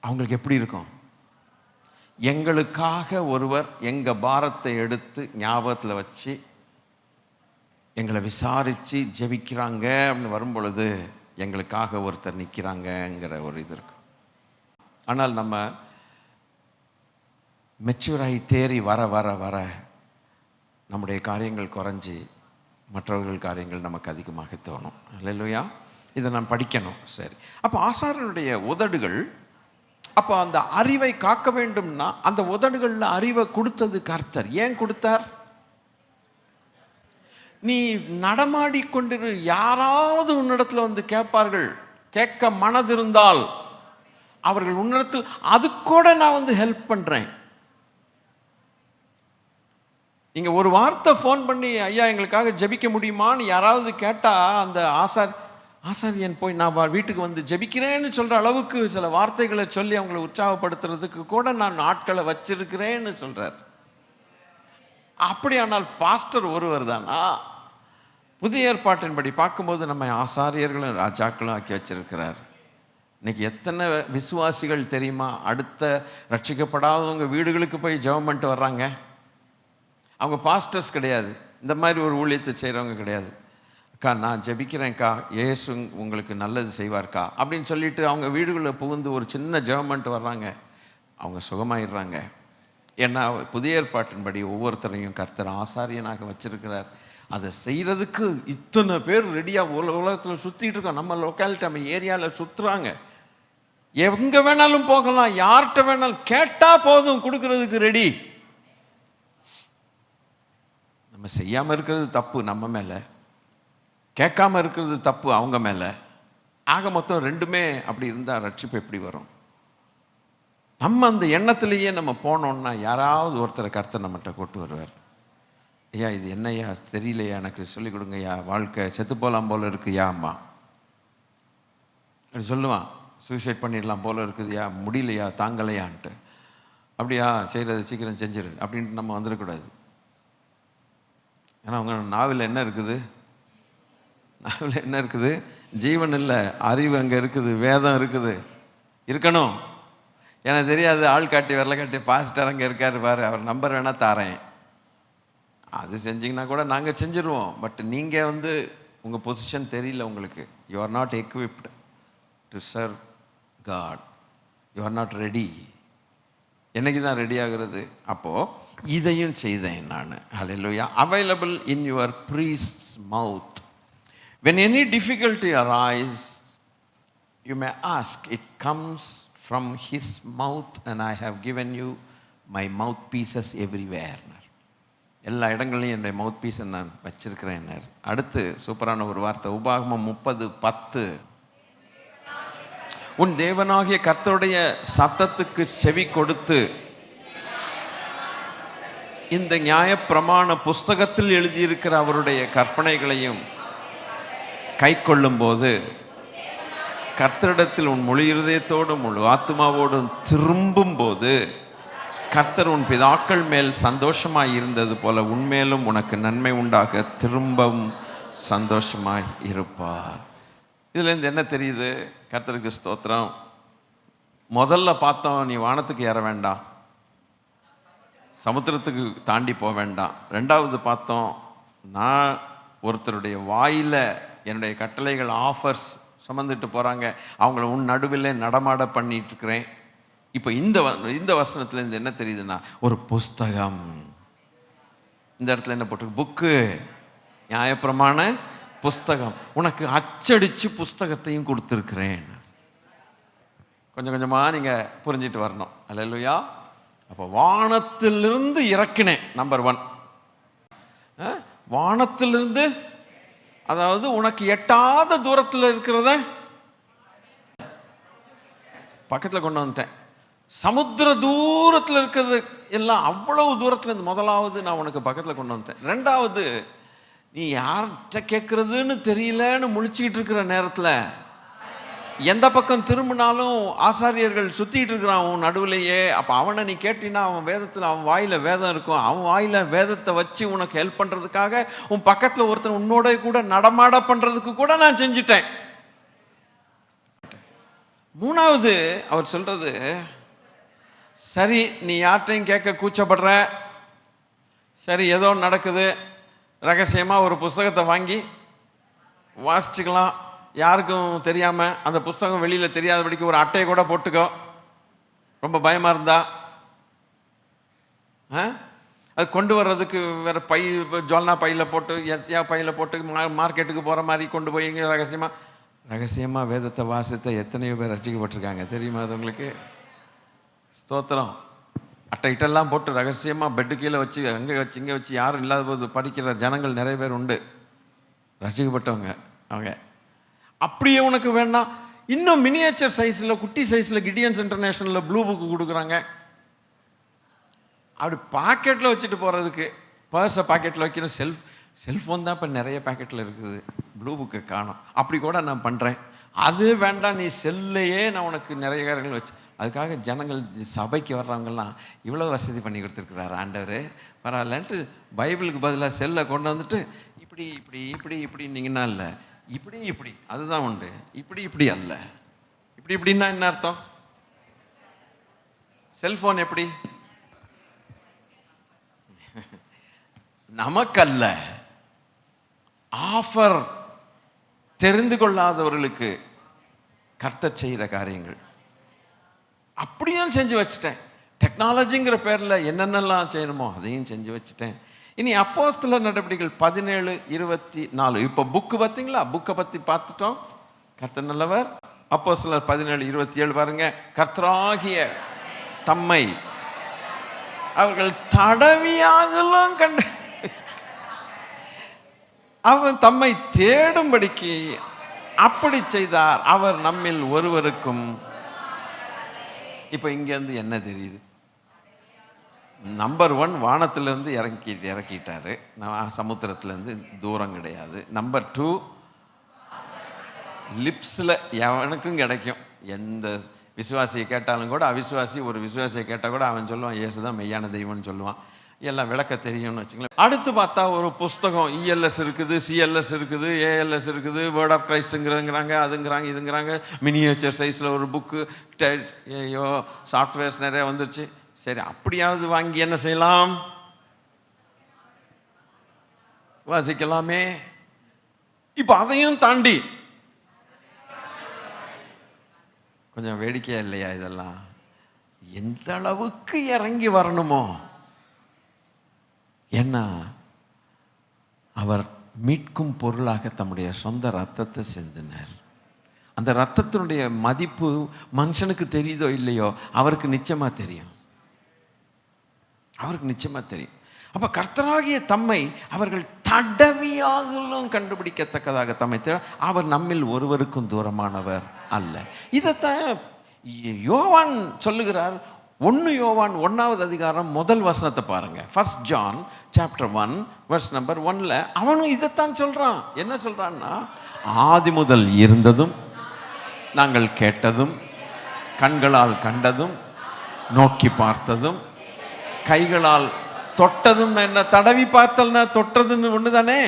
Speaker 1: அவங்களுக்கு எப்படி இருக்கும்? எங்களுக்காக ஒருவர் எங்கள் பாரத்தை எடுத்து ஞாபகத்தில் வச்சு எங்களை விசாரித்து ஜெபிக்கிறாங்க அப்படின்னு வரும் பொழுது எங்களுக்காக ஒருத்தர் நிற்கிறாங்கங்கிற ஒரு இது இருக்கும். ஆனால் நம்ம மெச்சூராகி தேறி வர வர வர நம்முடைய காரியங்கள் குறைஞ்சி மற்றவர்கள் காரியங்கள் நமக்கு அதிகமாக தோணும். அல்லேலூயா. இதை நான் படிக்கணும். சரி, அப்போ ஆசாரியனுடைய உதடுகள், அப்போ அந்த அறிவை காக்க வேண்டும்னா அந்த உதடுகளில் அறிவை கொடுத்தது கர்த்தர். ஏன் கொடுத்தார்? நீ நடமாடிக்கொண்டிரு, யாராவது உன்னிடத்தில் கேட்பார்கள், கேட்க மனதிருந்தால் அவர்கள் உன்னிடத்தில் அது கூட நான் ஹெல்ப் பண்ணுறேன். நீங்கள் ஒரு வார்த்தை ஃபோன் பண்ணி ஐயா எங்களுக்காக ஜெபிக்க முடியுமான்னு யாராவது கேட்டால் அந்த ஆசாரியன் போய் நான் வீட்டுக்கு ஜெபிக்கிறேன்னு சொல்கிற அளவுக்கு சில வார்த்தைகளை சொல்லி அவங்களை உற்சாகப்படுத்துறதுக்கு கூட நான் ஆட்களை வச்சிருக்கிறேன்னு சொல்கிறார். அப்படியானால் பாஸ்டர் ஒருவர் தானா? புதிய ஏற்பாட்டின்படி பார்க்கும்போது நம்ம ஆசாரியர்களும் ராஜாக்களும் ஆக்கி வச்சிருக்கிறார். இன்னைக்கு எத்தனை விசுவாசிகள் தெரியுமா அடுத்த ரட்சிக்கப்படாதவங்க வீடுகளுக்கு போய் ஜெபம் பண்ணிட்டு வர்றாங்க. அவங்க பாஸ்டர்ஸ் கிடையாது, இந்த மாதிரி ஒரு ஊழியத்தை செய்கிறவங்க கிடையாது. அக்கா நான் ஜெபிக்கிறேன்க்கா, இயேசு உங்களுக்கு நல்லது செய்வார்க்கா அப்படின்னு சொல்லிட்டு அவங்க வீடுகளில் புகுந்து ஒரு சின்ன ஜெபமெண்ட் வர்றாங்க, அவங்க சுகமாயிடுறாங்க. ஏன்னா புதிய ஏற்பாட்டின்படி ஒவ்வொருத்தரையும் கர்த்தர் ஆசாரியனாக வச்சிருக்கிறார். அதை செய்கிறதுக்கு இத்தனை பேர் ரெடியாக உலகத்தில் சுற்றிட்டு இருக்கோம். நம்ம லொக்காலிட்டி, நம்ம ஏரியாவில் சுற்றுறாங்க. எங்கே வேணாலும் போகலாம், யார்கிட்ட வேணாலும் கேட்டால் போதும், கொடுக்கறதுக்கு ரெடி. நம்ம செய்யாமல் இருக்கிறது தப்பு நம்ம மேலே, கேட்காம இருக்கிறது தப்பு அவங்க மேலே. ஆக மொத்தம் ரெண்டுமே அப்படி இருந்தால் ரட்சிப்பு எப்படி வரும்? நம்ம அந்த எண்ணத்திலேயே நம்ம போனோம்னா யாராவது ஒருத்தரை கர்த்தர் நம்மகிட்ட கூட்டு வருவார். ஐயா இது என்னையா தெரியலையா, எனக்கு சொல்லிக் கொடுங்கய்யா, வாழ்க்கை செத்து போகலாம் போல இருக்குயா அம்மா அப்படி சொல்லுவான். சூசைட் பண்ணிடலாம் போல இருக்குதுயா, முடியலையா, தாங்கலையான்ட்டு. அப்படியா, செய்கிறது சீக்கிரம் செஞ்சிரு அப்படின்ட்டு நம்ம வந்துடக்கூடாது. ஏன்னா அவங்க நாவில் என்ன இருக்குது? நாவில் என்ன இருக்குது? ஜீவன் இல்லை, அறிவு அங்கே இருக்குது, வேதம் இருக்குது, இருக்கணும். எனக்கு தெரியாது, ஆள் காட்டி வரல காட்டி பாஸ்டர் அங்கே இருக்காரு பாரு, அவர் நம்பர் வேணால் தாரேன், அது செஞ்சிங்கன்னா கூட நாங்கள் செஞ்சுருவோம். பட் நீங்கள் உங்கள் பொசிஷன் தெரியல உங்களுக்கு. You are not equipped to serve God. You are not ready. என்னைக்கு தான் ரெடி ஆகிறது? அப்போது இதையும் செய்தேன் நான். Hallelujah. Available in your priest's mouth. When any difficulty arise, you may ask. It comes from his mouth and I have given you my mouthpieces everywhere. எல்லா இடங்களையும் என்னுடைய மவுத் பீஸை நான் வச்சிருக்கிறேன். அடுத்து சூப்பரான ஒரு வார்த்தை, உபாகமம் 30:10. உன் தேவனாகிய கர்த்தருடைய சத்தத்துக்கு செவி கொடுத்து இந்த நியாயப்பிரமாண புஸ்தகத்தில் எழுதியிருக்கிற அவருடைய கற்பனைகளையும் கை கொள்ளும் போது கர்த்தரிடத்தில் உன் முழு இருதயத்தோடும் முழு ஆத்மாவோடும் திரும்பும் போது கர்த்தர் உன் பிதாக்கள் மேல் சந்தோஷமாய் இருந்தது போல உன்மேலும் உனக்கு நன்மை உண்டாக திரும்பவும் சந்தோஷமாய் இருப்பார். இதுலேருந்து என்ன தெரியுது? கர்த்தருக்கு ஸ்தோத்திரம். முதல்ல பார்த்தோம், நீ வானத்துக்கு ஏற வேண்டாம், சமுத்திரத்துக்கு தாண்டி போக வேண்டாம். ரெண்டாவது பார்த்தோம், நான் ஒருத்தருடைய வாயில் என்னுடைய கட்டளைகள் ஆஃபர்ஸ் சுமந்துட்டு போகிறாங்க, அவங்கள உன் நடுவில் நடமாட பண்ணிட்டு இருக்கிறேன். இப்போ இந்த வசனத்துலேருந்து என்ன தெரியுதுன்னா, ஒரு புஸ்தகம். இந்த இடத்துல என்ன போட்டிருக்கு? புக்கு, நியாயப்பிரமாண புஸ்தகம். உனக்கு அச்சடித்து புஸ்தகத்தையும் கொடுத்துருக்கிறேன். கொஞ்சம் கொஞ்சமாக நீங்கள் புரிஞ்சிட்டு வரணும். அல்லேலூயா. அப்போ வானத்திலிருந்து இறக்கினேன். நம்பர் 1, வானத்திலிருந்து, அதாவது உனக்கு எட்டாத தூரத்தில் இருக்கிறத பக்கத்தில் கொண்டு வந்துட்டேன். சமுத்திர தூரத்தில் இருக்கிறது எல்லாம் அவ்வளவு தூரத்தில் இருந்து முதலாவது நான் உனக்கு பக்கத்தில் கொண்டு வந்துட்டேன். ரெண்டாவது, நீ யார்கிட்ட கேட்குறதுன்னு தெரியலன்னு முழிச்சிக்கிட்டு இருக்கிற நேரத்தில் எந்த பக்கம் திரும்பினாலும் ஆசாரியர்கள் சுற்றிட்டு இருக்கிறான் உன் நடுவிலேயே. அப்போ அவனை நீ கேட்டினா அவன் வேதத்தில், அவன் வாயில் வேதம் இருக்கும், அவன் வாயில் வேதத்தை வச்சு உனக்கு ஹெல்ப் பண்ணுறதுக்காக உன் பக்கத்தில் ஒருத்தன் உன்னோட கூட நடமாட பண்ணுறதுக்கு கூட நான் செஞ்சிட்டேன். மூணாவது அவர் சொல்கிறது, சரி நீ யார்கிட்டையும் கேட்க கூச்சப்படுற, சரி ஏதோ நடக்குது, ரகசியமாக ஒரு புஸ்தகத்தை வாங்கி வாசிச்சுக்கலாம், யாருக்கும் தெரியாமல், அந்த புஸ்தகம் வெளியில் தெரியாதபடிக்கு ஒரு அட்டையை கூட போட்டுக்கோ, ரொம்ப பயமாக இருந்தா. அது கொண்டு வர்றதுக்கு வேறு பை, ஜோல்னா பையில் போட்டு, எத்தியா பையில் போட்டு மார்க்கெட்டுக்கு போகிற மாதிரி கொண்டு போய் இங்கே ரகசியமாக வேதத்தை வாசித்த எத்தனையோ பேர் ரசிக்கப்பட்டிருக்காங்க தெரியுமா? அது உங்களுக்கு ஸ்தோத்திரம். அட்டைகிட்டெல்லாம் போட்டு ரகசியமாக பெட்டு கீழே வச்சு அங்கே வச்சு இங்கே வச்சு யாரும் இல்லாத போது படிக்கிற ஜனங்கள் நிறைய பேர் உண்டு, ரசிக்கப்பட்டவங்க அவங்க. அப்படியே உனக்கு வேணாம், இன்னும் மினியேச்சர் சைஸில், குட்டி சைஸில் கிடியன்ஸ் இன்டர்நேஷனலில் ப்ளூ புக்கு கொடுக்குறாங்க. அப்படி பாக்கெட்டில் வச்சுட்டு போகிறதுக்கு, பர்ஸை பாக்கெட்டில் வைக்கிற செல்ஃபோன் தான் இப்போ நிறைய பாக்கெட்டில் இருக்குது, ப்ளூ புக்கை காணும். அப்படி கூட நான் பண்ணுறேன். அது வேண்டாம், நீ செல்லையே நான் உனக்கு நிறைய காரியங்கள் வச்சு. அதுக்காக ஜனங்கள் சபைக்கு வர்றவங்கெல்லாம் இவ்வளோ வசதி பண்ணி கொடுத்துருக்குறாரு ஆண்டவர், பரவாயில்லன்ட்டு பைபிளுக்கு பதிலாக செல்லை கொண்டு வந்துட்டு இப்படி இப்படி இப்படி இப்படின்னீங்கன்னா இல்லை, இப்படி இப்படி அதுதான் உண்டு, இப்படி இப்படி அல்ல. இப்படி இப்படின்னா என்ன அர்த்தம்? செல்போன் எப்படி? நமக்கல்ல, ஆஃபர் தெரிந்து கொள்ளாதவர்களுக்கு கர்த்தர் செய்கிற காரியங்கள் அப்படியும் செஞ்சு வச்சுட்டேன். டெக்னாலஜிங்கிற பேரில் என்னென்னலாம் செய்யணுமோ அதையும் செஞ்சு வச்சுட்டேன். இனி அப்போஸ்தலர் நடவடிக்கைகள் 17:24. இப்போ புக்கு பார்த்தீங்களா? புக்கை பற்றி பார்த்துட்டோம். கர்த்தர் நல்லவர். அப்போஸ்தலர் 17:27 பாருங்க. கர்த்தராகிய தம்மை அவர்கள் தடவியாகலாம் கண்டு அவன் தம்மை தேடும்படிக்கு அப்படி செய்தார். அவர் நம்மில் ஒருவருக்கும். இப்போ இங்கேருந்து என்ன தெரியுது? நம்பர் 1, வானத்திலேருந்து இறக்கிட்டாரு. சமுத்திரத்துலேருந்து தூரம் கிடையாது. நம்பர் 2, லிப்ஸில் எவனுக்கும் கிடைக்கும். எந்த விசுவாசியை கேட்டாலும் கூட, அவிசுவாசி ஒரு விசுவாசியை கேட்டால் கூட அவன் சொல்லுவான் இயேசு தான் மெய்யான தெய்வம்னு சொல்லுவான். எல்லாம் விளக்க தெரியும்னு வச்சுங்களேன். அடுத்து பார்த்தா ஒரு புஸ்தகம் இஎல்எஸ் இருக்குது, சிஎல்எஸ் இருக்குது, ஏஎல்எஸ் இருக்குது, வேர்ட் ஆஃப் கிரைஸ்ட்டுங்கிறாங்க, அதுங்கிறாங்க, இதுங்கிறாங்க. மினியேச்சர் சைஸில் ஒரு புக்கு, ஐயோ சாஃப்ட்வேர்ஸ் நிறைய வந்துருச்சு. சரி, அப்படியாவது வாங்கி என்ன செய்யலாம்? வாசிக்கலாமே. இப்போ அதையும் தாண்டி கொஞ்சம் வேடிக்கையா இல்லையா இதெல்லாம்? எந்த அளவுக்கு இறங்கி வரணுமோ. ஏன்னா அவர் மீட்கும் பொருளாக தம்முடைய சொந்த ரத்தத்தை சிந்தினார். அந்த ரத்தத்தினுடைய மதிப்பு மனுஷனுக்கு தெரியுதோ இல்லையோ, அவருக்கு நிச்சயமா தெரியும். அவருக்கு நிச்சயமா தெரியும். அப்ப கர்த்தராகிய தம்மை அவர்கள் தடவியாகலும் கண்டுபிடிக்கத்தக்கதாக தம்மை அவர் நம்மில் ஒருவருக்கும் தூரமானவர் அல்ல. இதைத்தான் யோவான் சொல்லுகிறார். 1 யோவான் 1வது அதிகாரம் 1 வசனத்தை பாருங்க. 1 John chapter 1 verse number 1ல அவனும் இதைத்தான் சொல்றான். என்ன சொல்றான்னா, ஆதி முதல் இருந்ததும் நாங்கள் கேட்டதும் கண்களால் கண்டதும் நோக்கி பார்த்ததும் கைகளால் தொட்டதும். என்ன தடவி பார்த்தல்னா தொட்டதுன்னு ஒன்று தானே.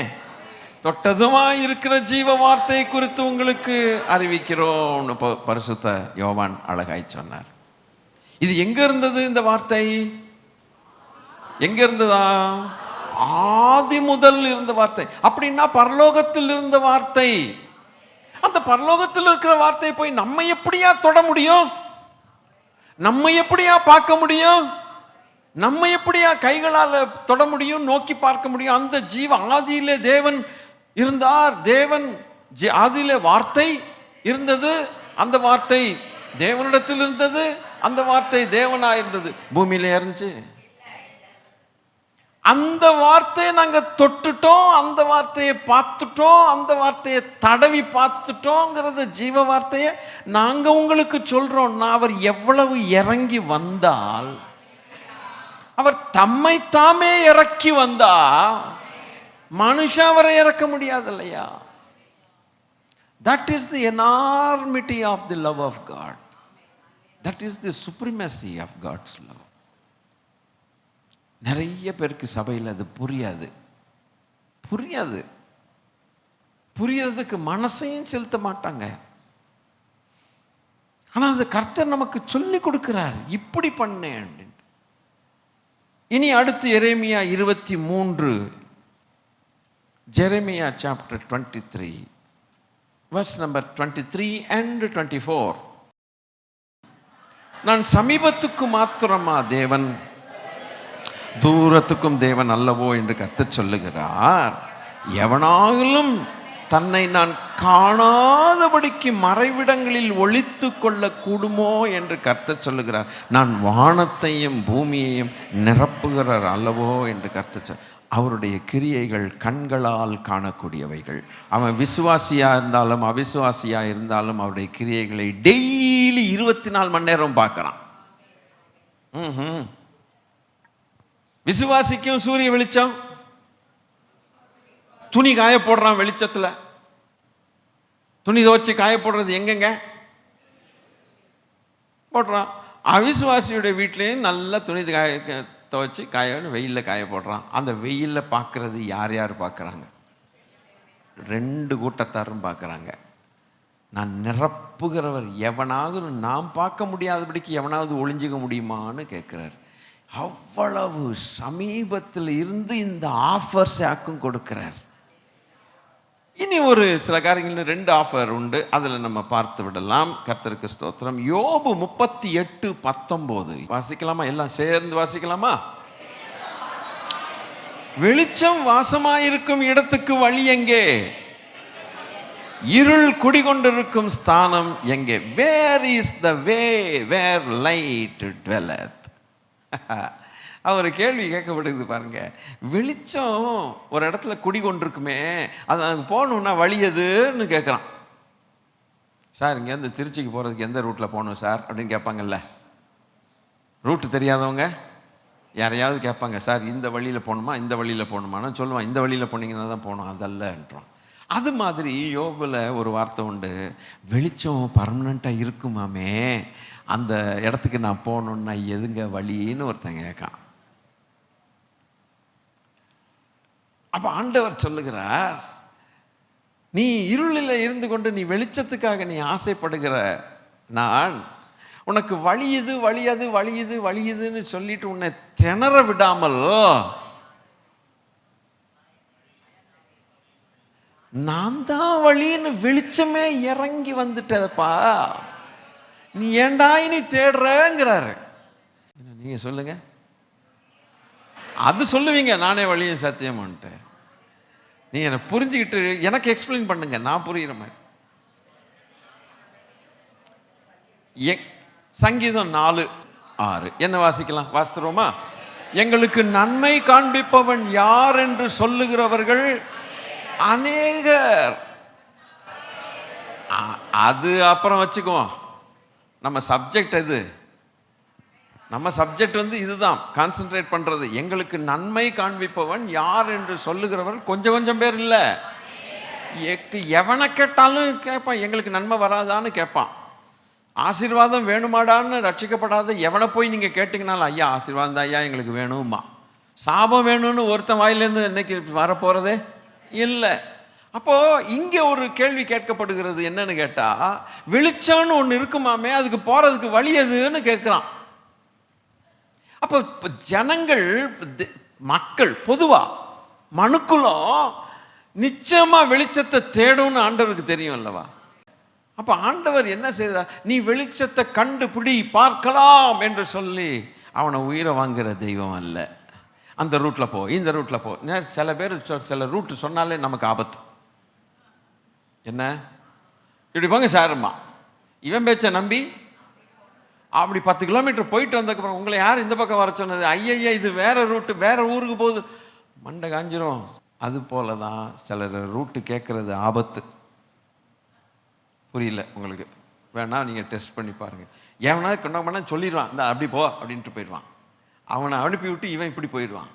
Speaker 1: தொட்டதுமா இருக்கிற ஜீவ வார்த்தையை குறித்து உங்களுக்கு அறிவிக்கிறோம்னு பரிசுத்த யோவான் அழகாய் சொன்னார். இது எங்க இருந்தது? இந்த வார்த்தை எங்க இருந்ததா? ஆதி முதல் இருந்த வார்த்தை. அப்படின்னா பரலோகத்தில் இருந்த வார்த்தை. அந்த பரலோகத்தில் இருக்கிற வார்த்தையை போய் நம்ம எப்படியா தொட முடியும்? நம்ம எப்படியா பார்க்க முடியும்? நம்ம எப்படியா கைகளால் தொட முடியும், நோக்கி பார்க்க முடியும்? அந்த ஜீவ ஆதியிலே தேவன் இருந்தார். தேவன் ஆதியிலே வார்த்தை இருந்தது. அந்த வார்த்தை தேவனிடத்தில் இருந்தது. அந்த வார்த்தை தேவனா இருந்தது. பூமியில இருந்துச்சு. அந்த வார்த்தையை நாங்க தொட்டுட்டோம், அந்த வார்த்தையை பார்த்துட்டோம், அந்த வார்த்தையை தடவி பார்த்துட்டோங்கிறது ஜீவ வார்த்தையை நாங்க உங்களுக்கு சொல்றோம். அவர் எவ்வளவு இறங்கி வந்தால், அவர் தம்மை தாமே இறக்கி வந்தா மனுஷன் அவரை இறக்க முடியாது இல்லையா? That is the enormity of the love of God. That is the supremacy of God's love. நிறைய பேருக்கு சபையில் அது புரியாது. புரியறதுக்கு மனசையும் செலுத்த மாட்டாங்க. ஆனா அது கர்த்தர் நமக்கு சொல்லி கொடுக்கிறார், இப்படி பண்ணேன். இனி அடுத்து எரேமியா 23, Jeremiah chapter 23 verse number 23 and 24. நான் சமீபத்துக்கு மாத்திரமா தேவன், தூரத்துக்கும் தேவன் அல்லவோ என்று கர்த்தர் சொல்லுகிறார். எவனாலும் தன்னை நான் காணாதபடிக்கு மறைவிடங்களில் ஒளித்து கொள்ள கூடுமோ என்று கர்த்தர் சொல்லுகிறார். நான் வானத்தையும் பூமியையும் நிரப்புகிறார் அல்லவோ என்று கர்த்தர். அவருடைய கிரியைகள் கண்களால் காணக்கூடியவைகள். அவன் விசுவாசியா இருந்தாலும் அவிசுவாசியா இருந்தாலும் அவருடைய கிரியைகளை டெய்லி 24 மணி நேரம் பார்க்கறான். விசுவாசிக்கும் சூரிய வெளிச்சம். துணி காய போடுறான் வெளிச்சத்துல. துணி துவச்சி காய போடுறது எங்கெங்க போடுறான்? அவிசுவாசியுடைய வீட்லேயும் நல்ல துணி துவச்சி காய வெயிலில் காய போடுறான். அந்த வெயிலில் பார்க்கறது யார் யார் பார்க்குறாங்க? 2 கூட்டத்தாரும் பார்க்குறாங்க. நான் நிரப்புகிறவர் எவனாவது நாம் பார்க்க முடியாதபடிக்கு எவனாவது ஒளிஞ்சிக்க முடியுமான்னு கேட்குறாரு. அவ்வளவு சமீபத்தில் இருந்து இந்த ஆஃபர்ஸ் யாக்கும் கொடுக்கிறார். இனி ஒரு சில காரியங்கள் 2 ஆஃபர் உண்டு, அதில் நம்ம பார்த்து விடலாம். கர்த்தருக்கு ஸ்தோத்திரம். யோபு 38:19 வாசிக்கலாமா? எல்லாம் சேர்ந்து வாசிக்கலாமா? வெளிச்சம் வாசமாயிருக்கும் இடத்துக்கு வழி எங்கே? இருள் குடிகொண்டிருக்கும் ஸ்தானம் எங்கே? Where is the way where light dwelleth? அவர் கேள்வி கேட்கப்படுது பாருங்க. வெளிச்சம் ஒரு இடத்துல குடிகொண்டிருக்குமே, அது அங்கே போகணுன்னா வழி எதுன்னு கேட்குறான். சார் இங்கேருந்து திருச்சிக்கு போகிறதுக்கு எந்த ரூட்டில் போகணும் சார் அப்படின்னு கேட்பாங்கல்ல. ரூட்டு தெரியாதவங்க யாரையாவது கேட்பாங்க, சார் இந்த வழியில் போகணுமா இந்த வழியில் போகணுமான்னு சொல்லுவான். இந்த வழியில் போனீங்கன்னா தான் போகணும், அதல்லன்றான். அது மாதிரி யோபில் ஒரு வார்த்தை உண்டு, வெளிச்சம் பர்மனண்ட்டாக இருக்குமாமே, அந்த இடத்துக்கு நான் போகணுன்னா எதுங்க வழின்னு ஒருத்தன் கேட்கான். அப்போ ஆண்டவர் சொல்லுகிறார், நீ இருளில் இருந்து கொண்டு நீ வெளிச்சத்துக்காக நீ ஆசைப்படுகிற நான் உனக்கு வழியுது வழியாது வழியுது வழியுதுன்னு சொல்லிட்டு உன்னை திணற விடாமல் நான் தான் வழின்னு வெளிச்சமே இறங்கி வந்துட்டப்பா, நீ ஏண்டா நீ தேடுறங்கிறாரு. நீங்க சொல்லுங்க, அது சொல்லுவீங்க நானே வழியும் சத்தியமான்ட்டு. நீ என்னை புரிஞ்சுக்கிட்டு எனக்கு எக்ஸ்பிளைன் பண்ணுங்க, நான் புரியுற மாதிரி. சங்கீதம் 4:6 என்ன வாசிக்கலாம்? வாசித்துருவோமா? எங்களுக்கு நன்மை காண்பிப்பவன் யார் என்று சொல்லுகிறவர்கள் அநேகர். அது அப்புறம் வச்சுக்குவோம். நம்ம சப்ஜெக்ட் எது? நம்ம சப்ஜெக்ட் இதுதான் கான்சென்ட்ரேட் பண்றது. எங்களுக்கு நன்மை காண்பிப்பவன் யார் என்று சொல்லுகிறவர் கொஞ்சம் கொஞ்சம் பேர் இல்லை, எவனை கேட்டாலும் கேட்பான். எங்களுக்கு நன்மை வராதான்னு கேட்பான். ஆசீர்வாதம் வேணுமாடான்னு ரட்சிக்கப்படாத எவனை போய் நீங்கள் கேட்டிங்கனாலும் ஐயா ஆசீர்வாதம் தான் ஐயா எங்களுக்கு வேணுமா. சாபம் வேணும்னு ஒருத்தன் வாயிலேருந்து இன்னைக்கு வரப்போகிறதே இல்லை. அப்போது இங்கே ஒரு கேள்வி கேட்கப்படுகிறது, என்னன்னு கேட்டால், வெளிச்சம்னு ஒன்று இருக்குமாமே, அதுக்கு போகிறதுக்கு வழி எதுன்னு கேட்குறான். அப்போ ஜனங்கள், மக்கள் பொதுவாக மனுக்குலம் நிச்சயமாக வெளிச்சத்தை தேடும்னு ஆண்டவருக்கு தெரியும் அல்லவா? அப்போ ஆண்டவர் என்ன செய்தார்? நீ வெளிச்சத்தை கண்டுபிடி பார்க்கலாம் என்று சொல்லி அவனை உயிரை வாங்குகிற தெய்வம் அல்ல. அந்த ரூட்டில் போ, இந்த ரூட்டில் போ. சில பேர் சில ரூட்டு சொன்னாலே நமக்கு ஆபத்து. என்ன இப்படி போங்க சாருமா, இவன் பேச்சை நம்பி அப்படி 10 கிலோமீட்டர் போயிட்டு வந்ததுக்கப்புறம் உங்களை யார் இந்த பக்கம் வர சொன்னது? ஐயா இது வேற ரூட்டு, வேற ஊருக்கு போகுது, மண்டை காஞ்சிரும். அது போல தான் சிலர் ரூட்டு கேட்கறது ஆபத்து. புரியல உங்களுக்கு? வேணா நீங்கள் டெஸ்ட் பண்ணி பாருங்கள். எவனா கொண்டாமனா சொல்லிடுவான், இந்த அப்படி போ அப்படின்ட்டு போயிடுவான். அவனை அனுப்பி விட்டு இவன் இப்படி போயிடுவான்.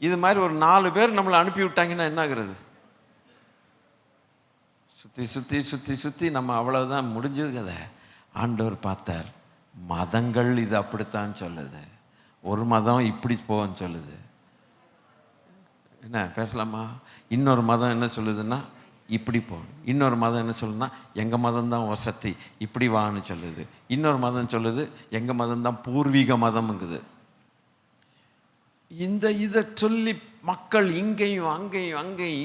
Speaker 1: இது மாதிரி ஒரு 4 பேர் நம்மளை அனுப்பி விட்டாங்கன்னா என்ன ஆகுறது? சுற்றி சுற்றி சுற்றி சுற்றி நம்ம அவ்வளவுதான், முடிஞ்சது கதை. ஆண்டவர் பார்த்தார், மதங்கள் இது அப்படித்தான் சொல்லுது. ஒரு மதம் இப்படி போன்னு சொல்லுது. என்ன பேசலாமா? இன்னொரு மதம் என்ன சொல்லுதுன்னா இப்படி போகணும். இன்னொரு மதம் என்ன சொல்லுன்னா எங்கள் மதம் தான் வசதி, இப்படி வான்னு சொல்லுது. இன்னொரு மதம் சொல்லுது எங்கள் மதம் தான் பூர்வீக மதம்ங்குது. இதை சொல்லி மக்கள் இங்கேயும் அங்கேயும் அங்கேயும்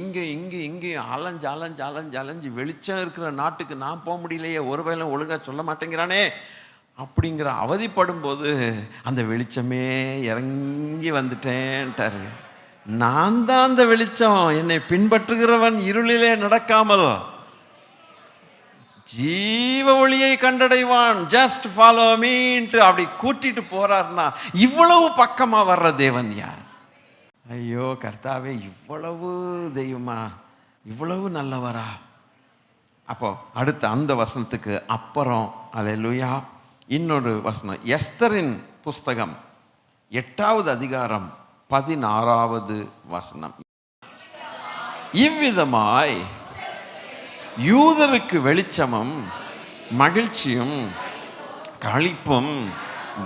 Speaker 1: இங்கேயும் அலைஞ்சு அலைஞ்சு அலைஞ்சு அலைஞ்சு வெளிச்சம் இருக்கிற நாட்டுக்கு நான் போக முடியலையே, ஒரு வேளை ஒழுங்காக சொல்ல மாட்டேங்கிறானே அப்படிங்கிற அவதிப்படும் போது அந்த வெளிச்சமே இறங்கி வந்துட்டேன்ட்டாரு. நான் தான் அந்த வெளிச்சம், என்னை பின்பற்றுகிறவன் இருளிலே நடக்காமல் ஜீவ ஒளியை கண்டடைவான். ஜஸ்ட் ஃபாலோ மீன்ட்டு அப்படி கூட்டிட்டு போறாருன்னா இவ்வளவு பக்கமா வர்ற தேவன் யார்? ஐயோ கர்த்தாவே, இவ்வளவு தெய்வமா, இவ்வளவு நல்லவரா? அப்போ அடுத்த அந்த வசனத்துக்கு அப்புறம் அல்லேலூயா இன்னொரு வசனம், எஸ்தரின் புஸ்தகம் 8வது அதிகாரம் 16வது வசனம். இவ்விதமாய் யூதருக்கு வெளிச்சமும் மகிழ்ச்சியும் களிப்பும்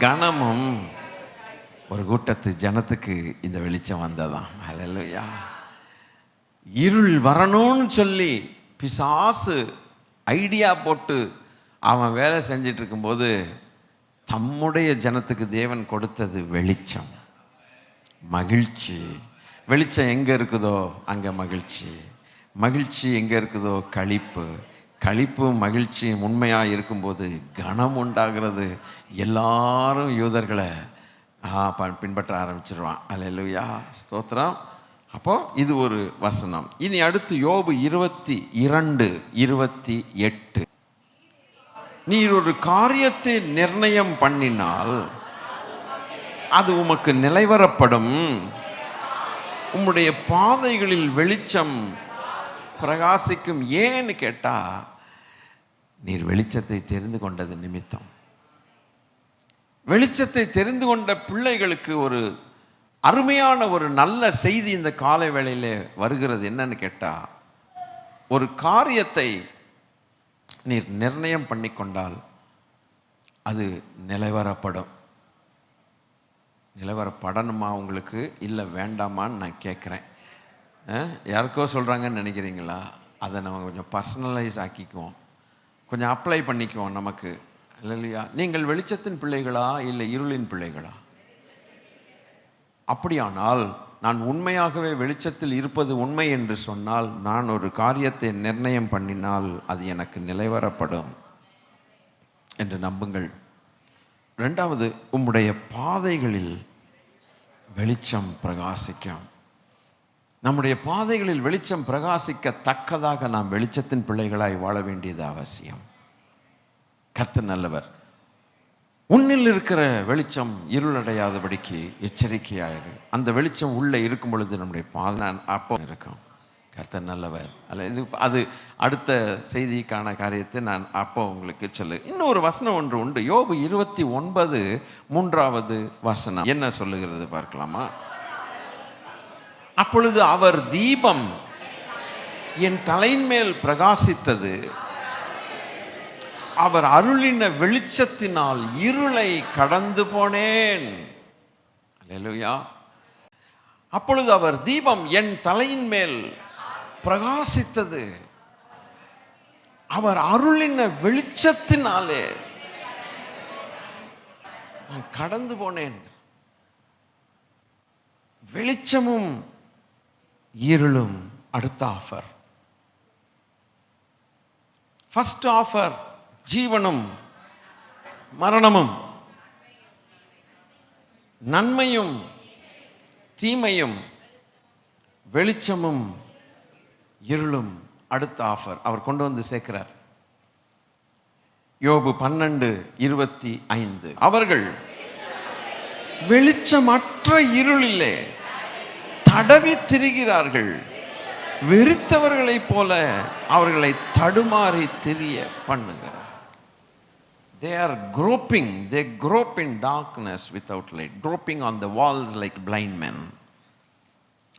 Speaker 1: கனமும் ஒரு கூட்டத்து ஜனத்துக்கு இந்த வெளிச்சம் வந்ததாம். அல்லேலூயா. இருள் வரணும்னு சொல்லி பிசாசு ஐடியா போட்டு அவன் வேலை செஞ்சிட்டு இருக்கும்போது தம்முடைய ஜனத்துக்கு தேவன் கொடுத்தது வெளிச்சம், மகிழ்ச்சி. வெளிச்சம் எங்கே இருக்குதோ அங்கே மகிழ்ச்சி. மகிழ்ச்சி எங்கே இருக்குதோ களிப்பு, களிப்பும் மகிழ்ச்சியும் உண்மையாக இருக்கும்போது கனம் உண்டாகிறது. எல்லாரும் யூதர்களை பின்பற்ற ஆரம்பிச்சிருவான். அல்லேலூயா, ஸ்தோத்திரம். அப்போ இது ஒரு வசனம். இனி அடுத்து யோபு 22:28. நீர் ஒரு காரியத்தை நிர்ணயம் பண்ணினால் அது உமக்கு நிலைவரப்படும், உம்முடைய பாதைகளில் வெளிச்சம் பிரகாசிக்கும். ஏன்னு கேட்டா, நீர் வெளிச்சத்தை தெரிந்து கொண்டது நிமித்தம். வெளிச்சத்தை தெரிந்து கொண்ட பிள்ளைகளுக்கு ஒரு அருமையான ஒரு நல்ல செய்தி இந்த காலை வேளையிலே வருகிறது. என்னன்னு கேட்டா, ஒரு காரியத்தை நீர் நிர்ணயம் பண்ணி கொண்டால் அது நிலைவரப்படும். நிலவரப்படணுமா உங்களுக்கு, இல்லை வேண்டாமான்னு நான் கேட்குறேன். யாருக்கோ சொல்கிறாங்கன்னு நினைக்கிறீங்களா? அதை நம்ம கொஞ்சம் பர்சனலைஸ் ஆக்கிக்குவோம், கொஞ்சம் அப்ளை பண்ணிக்குவோம் நமக்கு. இல்லையா? நீங்கள் வெளிச்சத்தின் பிள்ளைகளா இல்லை இருளின் பிள்ளைகளா? அப்படியானால் நான் உண்மையாகவே வெளிச்சத்தில் இருப்பது உண்மை என்று சொன்னால், நான் ஒரு காரியத்தை நிர்ணயம் பண்ணினால் அது எனக்கு நிலைவரப்படும் என்று நம்புங்கள். ரெண்டாவது, உம்முடைய பாதைகளில் வெளிச்சம் பிரகாசிக்கும். நம்முடைய பாதைகளில் வெளிச்சம் பிரகாசிக்கத்தக்கதாக நாம் வெளிச்சத்தின் பிள்ளைகளாய் வாழ வேண்டியது அவசியம். கர்த்தர் நல்லவர். உன்னில் இருக்கிற வெளிச்சம் இருளடையாதபடிக்கு எச்சரிக்கையாயிரு. அந்த வெளிச்சம் உள்ளே இருக்கும் பொழுது நம்முடைய பாதை அப்போ இருக்கும். கர்த்தர் நல்லவர். அல்ல, இது அது அடுத்த செய்திக்கான காரியத்தை நான் அப்போ உங்களுக்கு சொல்லு. இன்னொரு வசனம் ஒன்று உண்டு. யோபு 29:3 என்ன சொல்லுகிறது பார்க்கலாமா? அப்பொழுது அவர் தீபம் என் தலையின் மேல் பிரகாசித்தது, அவர் அருளின வெளிச்சத்தினால் இருளை கடந்து போனேன். அல்லேலூயா. அப்பொழுது அவர் தீபம் என் தலையின் மேல் பிரகாசித்தது, அவர் அருளின வெளிச்சத்தினாலே நான் கடந்து போனேன். வெளிச்சமும் இருளும் அடுத்த ஆஃபர். ஃபர்ஸ்ட் ஆஃபர் ஜீவனும் மரணமும், நன்மையும் தீமையும், வெளிச்சமும் இருளும் அடுத்த ஆஃபர் அவர் கொண்டு வந்து சேர்க்கிறார். யோபு 12:25 அவர்கள் வெளிச்சமற்ற இருளிலே தடவி திரிகிறார்கள், வெறித்தவர்களைப் போல அவர்களை தடுமாறி திரிய பண்ணுகிறார். They are groping, they grope in darkness without light, groping on the walls like blind men,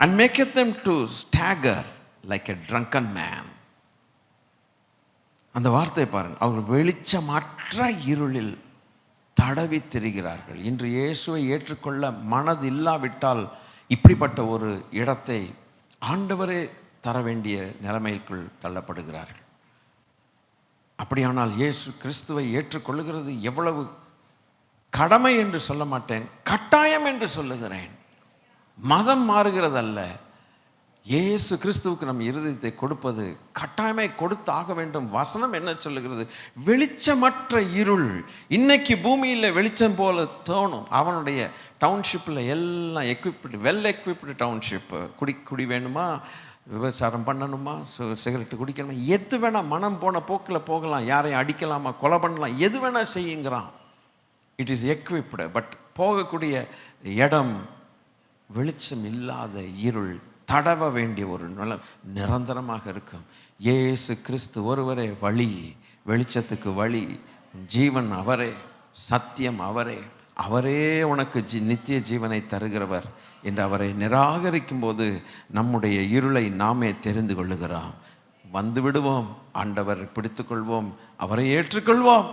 Speaker 1: and maketh them to stagger like a drunken man. அந்த வார்த்தை பாருங்க. அவர் வெளிச்சமற்ற இருளில் தடவி திரிகிறார்கள். இன்று இயேசுவை ஏற்றுக்கொள்ள மனது இல்லாவிட்டால் இப்படிப்பட்ட ஒரு இடத்தை ஆண்டவரே தர வேண்டிய நிலைமைக்குள் தள்ளப்படுகிறார்கள். அப்படியானால் இயேசு கிறிஸ்துவை ஏற்றுக்கொள்ளுகிறது எவ்வளவு கடமை என்று சொல்ல மாட்டேன், கட்டாயம் என்று சொல்லுகிறேன். மதம் மாறுகிறதல்ல, இயேசு கிறிஸ்துவுக்கு நம் இருதயத்தை கொடுப்பது கட்டாயமே கொடுத்து ஆக வேண்டும். வசனம் என்ன சொல்லுகிறது? வெளிச்சமற்ற இருள். இன்னைக்கு பூமியில் வெளிச்சம் போல தோணும். அவனுடைய டவுன்ஷிப்பில் எல்லாம் எக்விப்டு, வெல் எக்விப்டு டவுன்ஷிப்பு. குடி வேணுமா, விபச்சாரம் பண்ணணுமா, சிகரெட்டு குடிக்கணுமா, எது வேணால் மனம் போன போக்கில் போகலாம், யாரையும் அடிக்கலாமா, கொலை பண்ணலாம், எது வேணால் செய்யுங்கிறான். It is equipped. பட் போகக்கூடிய இடம் வெளிச்சம் இல்லாத இருள், தடவ வேண்டிய ஒரு நிரந்தரமாக இருக்கும். இயேசு கிறிஸ்து ஒருவரே வழி, வெளிச்சத்துக்கு வழி, ஜீவன் அவரே, சத்தியம் அவரே, அவரே உனக்கு நித்திய ஜீவனை தருகிறவர் என்று அவரை நிராகரிக்கும் போது நம்முடைய இருளை நாமே தெரிந்து கொள்ளுகிறோம். வந்து விடுவோம், ஆண்டவர் பிடித்துக்கொள்வோம், அவரை ஏற்றுக்கொள்வோம்,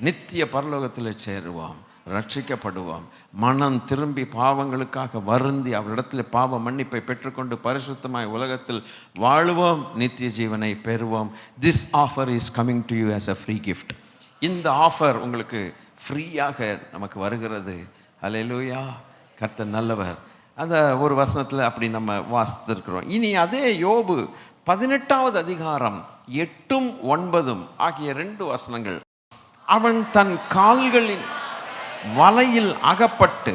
Speaker 1: நித்திய பரலோகத்தில் சேருவோம், ரட்சிக்கப்படுவோம். மனம் திரும்பி பாவங்களுக்காக வருந்தி அவரிடத்தில் பாவ மன்னிப்பை பெற்றுக்கொண்டு பரிசுத்தமாய் உலகத்தில் வாழுவோம், நித்திய ஜீவனை பெறுவோம். This offer is coming to you as a free gift. இந்த ஆஃபர் உங்களுக்கு ஃப்ரீயாக நமக்கு வருகிறது. அல்லேலூயா, கர்த்தர் நல்லவர். அந்த ஒரு வசனத்தில் அப்படி நம்ம வாசித்திருக்கிறோம். இனி அதே யோபு 18வது அதிகாரம் 8ம் 9 ஆகிய 2 வசனங்கள். அவன் தன் கால்களின் வலையில் அகப்பட்டு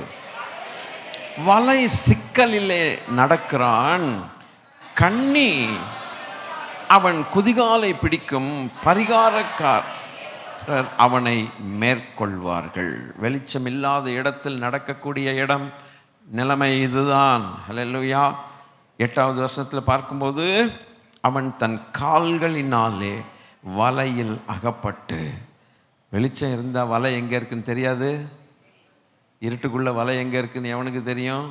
Speaker 1: வலை சிக்கலிலே நடக்கிறான். கண்ணி அவன் குதிகாலை பிடிக்கும், பரிகாரக்காரர் அவனை மேற்கொள்வார்கள். வெளிச்சமில்லாத இடத்தில் நடக்கக்கூடிய இடம் நிலைமை இதுதான். ஹல்லேலூயா. 8வது வசனத்தில் பார்க்கும்போது அவன் தன் கால்களினாலே வலையில் அகப்பட்டு, வெளிச்சம் இருந்தால் வலை எங்கே இருக்குன்னு தெரியாது. இருட்டுக்குள்ளே வலை எங்கே இருக்குன்னு எவனுக்கு தெரியும்?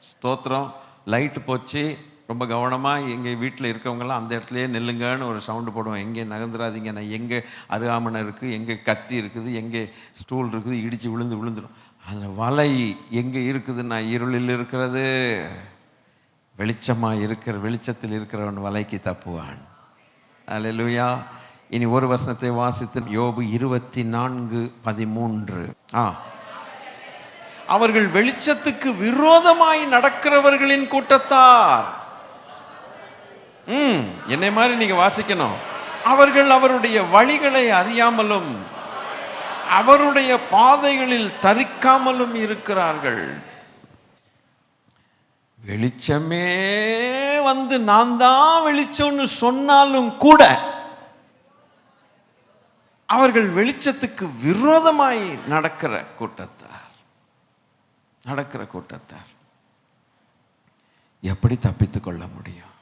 Speaker 1: ஸ்தோத்திரம். லைட்டு போச்சு, ரொம்ப கவனமாக எங்கள் வீட்டில் இருக்கவங்கெல்லாம் அந்த இடத்துலையே நில்லுங்கன்னு ஒரு சவுண்டு போடுவோம். எங்கே நகர்ந்துடாதீங்க, நான் எங்கே அருகாமனை இருக்குது, எங்கே கத்தி இருக்குது, எங்கே ஸ்டூல் இருக்குது, இடித்து விழுந்துடும். அந்த வலை எங்கே இருக்குதுன்னா இருளில் இருக்கிறது. வெளிச்சமாக இருக்கிற வெளிச்சத்தில் இருக்கிறவன் வலைக்கு தப்புவான். அல்லேலூயா. இனி ஒரு வசனத்தை வாசித்து யோபு 24:13. அவர்கள் வெளிச்சத்துக்கு விரோதமாய் நடக்கிறவர்களின் கூட்டத்தார். என்னை மாதிரி நீங்க வாசிக்கணும். அவர்கள் அவருடைய வழிகளை அறியாமலும் அவருடைய பாதைகளில் தரிக்காமலும் இருக்கிறார்கள். வெளிச்சமே வந்து நான் தான் வெளிச்சம்னு சொன்னாலும் கூட அவர்கள் வெளிச்சத்துக்கு விரோதமாய் நடக்கிற கூட்டத்தார். எப்படி தப்பித்து கொள்ள முடியும்?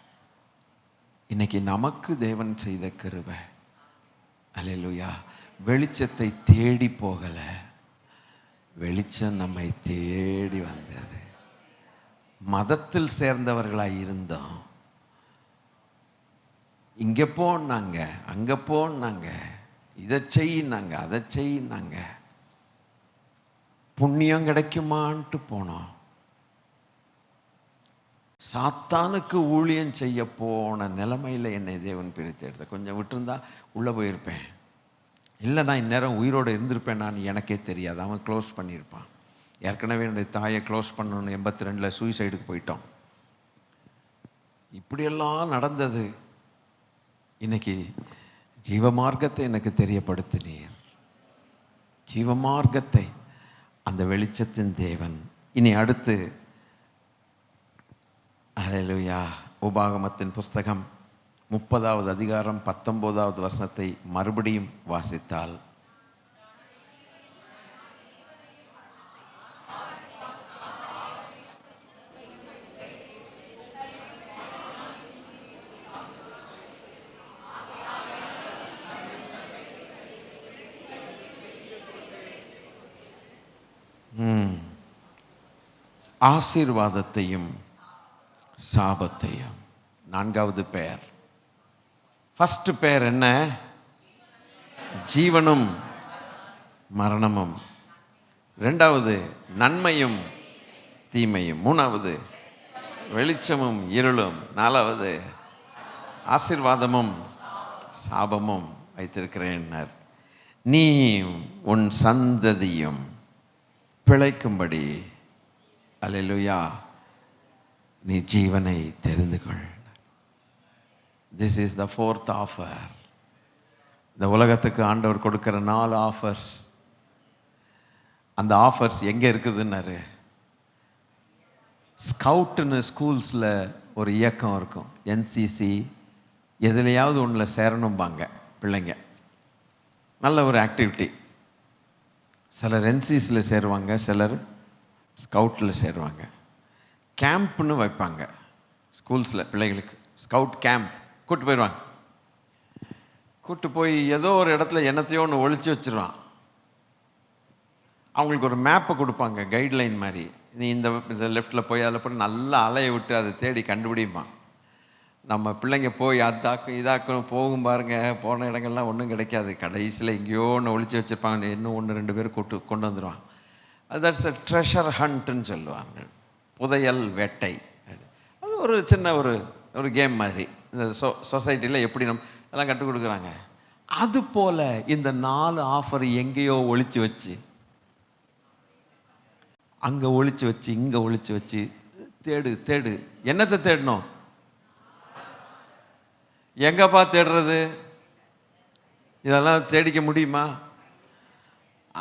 Speaker 1: இன்னைக்கு நமக்கு தேவன் செய்த கிருபை, அல்லேலூயா, வெளிச்சத்தை தேடி போகல, வெளிச்சம் நம்மை தேடி வந்தது. மதத்தில் சேர்ந்தவர்களாய் இருந்தோம். இங்க போனாங்க, அங்க போனாங்க, இதை செய்யினாங்க, அதை செய்யினாங்க, புண்ணியம் கிடைக்குமான்ட்டு போனோம். சாத்தானுக்கு ஊழியம் செய்ய போன நிலைமையில் என்னை தேவன் பிரித்து எடுத்த. கொஞ்சம் விட்டுருந்தா உள்ளே போயிருப்பேன். இல்லை, நான் இந்நேரம் உயிரோடு இருந்திருப்பேன். நான் எனக்கே தெரியாது. அவன் க்ளோஸ் பண்ணியிருப்பான். ஏற்கனவே என்னுடைய தாயை க்ளோஸ் பண்ணணும். 82 சூசைடுக்கு போயிட்டோம். இப்படியெல்லாம் நடந்தது. இன்னைக்கு ஜீவமார்க்கத்தை எனக்கு தெரியப்படுத்தினீர். ஜீவமார்க்கத்தை, அந்த வெளிச்சத்தின் தேவன். இனி அடுத்து அல்லேலூயா, உபாகமத்தின் புஸ்தகம் 30வது அதிகாரம் 19வது வசனத்தை மறுபடியும் வாசித்தால், ஆசீர்வாதத்தையும் சாபத்தையும். 4வது பெயர். ஃபர்ஸ்ட் பெயர் என்ன? ஜீவனும் மரணமும். 2வது நன்மையும் தீமையும். 3வது வெளிச்சமும் இருளும். 4வது ஆசீர்வாதமும் சாபமும் வைத்திருக்கிறேன். நீ உன் சந்ததியும் பிழைக்கும்படி, அல்லேலூயா, நீ ஜீவனை தெரிந்து கொள். This is the 4th offer. இந்த உலகத்துக்கு ஆண்டவர் கொடுக்கிற 4 ஆஃபர்ஸ். அந்த ஆஃபர்ஸ் எங்கே இருக்குதுன்னாரு, ஸ்கவுட்டுன்னு ஸ்கூல்ஸில் ஒரு இயக்கம் இருக்கும். என்சிசி எதுலையாவது ஒன்றில் சேரணும்பாங்க பிள்ளைங்க. நல்ல ஒரு ஆக்டிவிட்டி. சிலர் என்சிசியில் சேருவாங்க, சிலர் ஸ்கவுட்டில் சேருவாங்க. கேம்ப்னு வைப்பாங்க ஸ்கூல்ஸில் பிள்ளைகளுக்கு. ஸ்கவுட் கேம்ப் கூப்பிட்டு போயிடுவாங்க. கூப்பிட்டு போய் ஏதோ ஒரு இடத்துல என்னத்தையோ ஒன்று ஒழிச்சு வச்சுருவான். அவங்களுக்கு ஒரு மேப்பை கொடுப்பாங்க, கைட்லைன் மாதிரி. நீ இந்த லெஃப்டில் போய் அதில் போய் நல்லா அலைய விட்டு அதை தேடி கண்டுபிடிப்பான். நம்ம பிள்ளைங்க போய் அதாக்கும் இதாக்கும் போகும் பாருங்க, போன இடங்கள்லாம் ஒன்றும் கிடைக்காது. கடைசியில் எங்கேயோ ஒன்று ஒழிச்சு வச்சுருப்பாங்க. இன்னும் 1-2 பேர் கொண்டு வந்துடுவான். தட்ஸ் அ ட்ரெஷர் ஹண்ட்டுன்னு சொல்லுவாங்க. புதையல் வேட்டை. அது ஒரு சின்ன ஒரு கேம் மாதிரி இந்த சொசைட்டியில் எப்படி நம்ம எல்லாம் கற்றுக் கொடுக்குறாங்க. அது போல் இந்த 4 ஆஃபர் எங்கேயோ ஒழிச்சு வச்சு, அங்கே ஒழிச்சு வச்சு, இங்கே ஒழிச்சு வச்சு தேடு. என்னத்தை தேடணும்? எங்கப்பா தேடுறது? இதெல்லாம் தேடிக்க முடியுமா?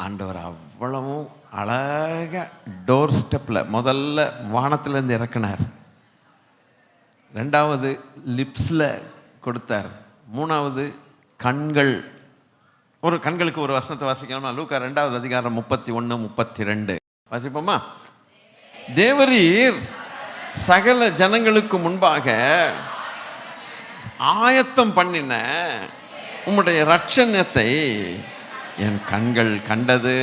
Speaker 1: ஆண்டவர் அவ்வளவும் அழகா டோர் ஸ்டெப்பில் முதல்ல வானத்திலேருந்து இறக்குனார், ரெண்டாவது லிப்ஸில் கொடுத்தார், மூணாவது கண்கள். ஒரு கண்களுக்கு ஒரு வசனத்தை வாசிக்கணும்னா லூக்கா 2வது அதிகாரம் 31, 32 வாசிப்போமா? தேவரீர் சகல ஜனங்களுக்கு முன்பாக ஆயத்தம் பண்ணின உம்முடைய ரட்சணத்தை என் கண்கள் கண்டது.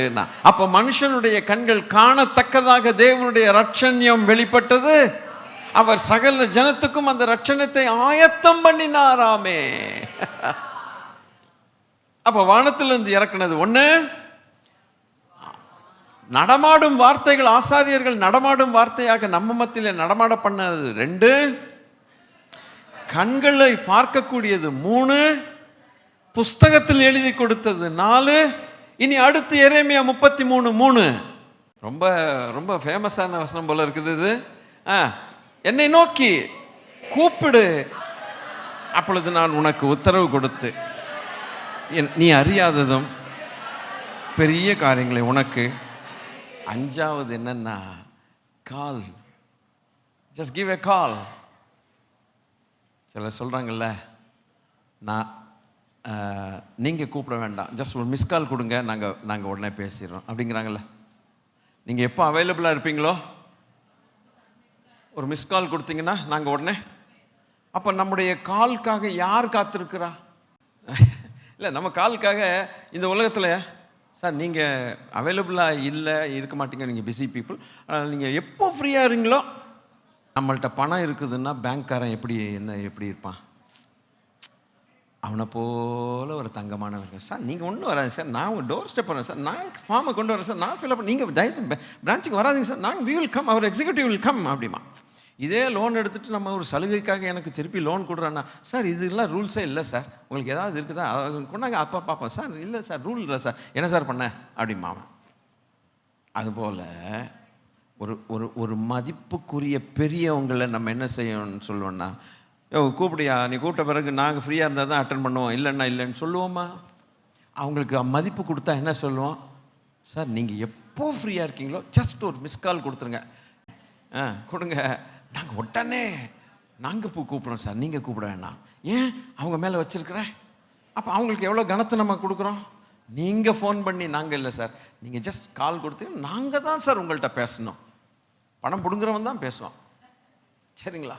Speaker 1: அப்ப மனுஷனுடைய கண்கள் காணத்தக்கதாக தேவனுடைய ரட்சண்யம் வெளிப்பட்டது. அவர் சகல ஜனத்துக்கும் அந்த ரட்சணத்தை ஆயத்தம் பண்ணினாராமே. அப்ப வானத்திலிருந்து இறக்குனது ஒண்ணு, நடமாடும் வார்த்தைகள், ஆசாரியர்கள் நடமாடும் வார்த்தையாக நம்ம மத்தியில நடமாட பண்ணது 2, கண்களை பார்க்கக்கூடியது 3, புஸ்தகத்தில் எழுதி கொடுத்தது 4. இனி அடுத்து எரேமியா 33:3 ரொம்ப ரொம்ப ஃபேமஸான வசனம் போல இருக்குது இது. என்னை நோக்கி கூப்பிடு, அப்பொழுது நான் உனக்கு உத்தரவு கொடுத்து நீ அறியாததும் பெரிய காரியங்களை உனக்கு. 5வது என்னன்னா கால், ஜஸ்ட் கிவ் எ கால். சிலர் சொல்றாங்கல்ல, நான் நீங்கள் கூப்பிட வேண்டாம், ஜஸ்ட் ஒரு மிஸ் கால் கொடுங்க, நாங்கள் உடனே பேசிடுறோம் அப்படிங்கிறாங்கல்ல. நீங்கள் எப்போ அவைலபிளாக இருப்பீங்களோ ஒரு மிஸ் கால் கொடுத்தீங்கன்னா நாங்கள் உடனே. அப்போ நம்முடைய கால்காக யார் காத்திருக்கிறா? இல்லை, நம்ம கால்காக இந்த உலகத்தில் சார் நீங்கள் அவைலபிளாக இல்லை, இருக்க மாட்டீங்க, நீங்கள் பிஸி பீப்புள், நீங்கள் எப்போ ஃப்ரீயாக இருங்களோ. நம்மள்கிட்ட பணம் இருக்குதுன்னா பேங்க்காரன் எப்படி இருப்பான்? அவனை போல ஒரு தங்கமானவர்கள். சார் நீங்கள் ஒன்றும் வராது சார், நான் ஒரு டோர் ஸ்டெப் வரேன் சார், நான் ஃபார்மை கொண்டு வரேன் சார், நான் ஃபில் அப், நீங்கள் தயவுசெய்து பிரான்ச்சுக்கு வராதிங்க சார், நாங்கள் வி வில் கம், அவர் எக்ஸிக்யூட்டிவ் வில் கம் அப்படிமா. இதே லோன் எடுத்துகிட்டு நம்ம ஒரு சலுகைக்காக எனக்கு திருப்பி லோன் கொடுறான்னா, சார் இதெல்லாம் ரூல்ஸே இல்லை சார், உங்களுக்கு ஏதாவது இருக்குதா கொண்டாங்க அப்பா பார்ப்போம் சார், இல்லை சார் ரூல் இல்லை சார், என்ன சார் பண்ண அப்படிமா. அதுபோல் ஒரு ஒரு ஒரு மதிப்புக்குரிய பெரியவங்களை நம்ம என்ன செய்யணும்னு சொல்லுவோன்னா, கூப்பிடியா, நீ கூப்பிட்ட பிறகு நாங்கள் ஃப்ரீயாக இருந்தால் தான் அட்டன் பண்ணுவோம், இல்லைன்னா இல்லைன்னு சொல்லுவோமா? அவங்களுக்கு மதிப்பு கொடுத்தா என்ன சொல்லுவோம்? சார் நீங்கள் எப்போ ஃப்ரீயாக இருக்கீங்களோ ஜஸ்ட் ஒரு மிஸ் கால் கொடுத்துருங்க, கொடுங்க, நாங்கள் உடனே நாங்கள் கூப்பிட்றோம் சார், நீங்கள் கூப்பிட வேண்டாம். ஏன்? அவங்க மேலே வச்சுருக்கிறேன். அப்போ அவங்களுக்கு எவ்வளோ கனத்தை நம்ம கொடுக்குறோம்? நீங்கள் ஃபோன் பண்ணி நாங்கள் இல்லை சார், நீங்கள் ஜஸ்ட் கால் கொடுத்தீங்க, நாங்கள் தான் சார் உங்கள்கிட்ட பேசணும். பணம் பிடுங்குறவன் தான் பேசுவான், சரிங்களா?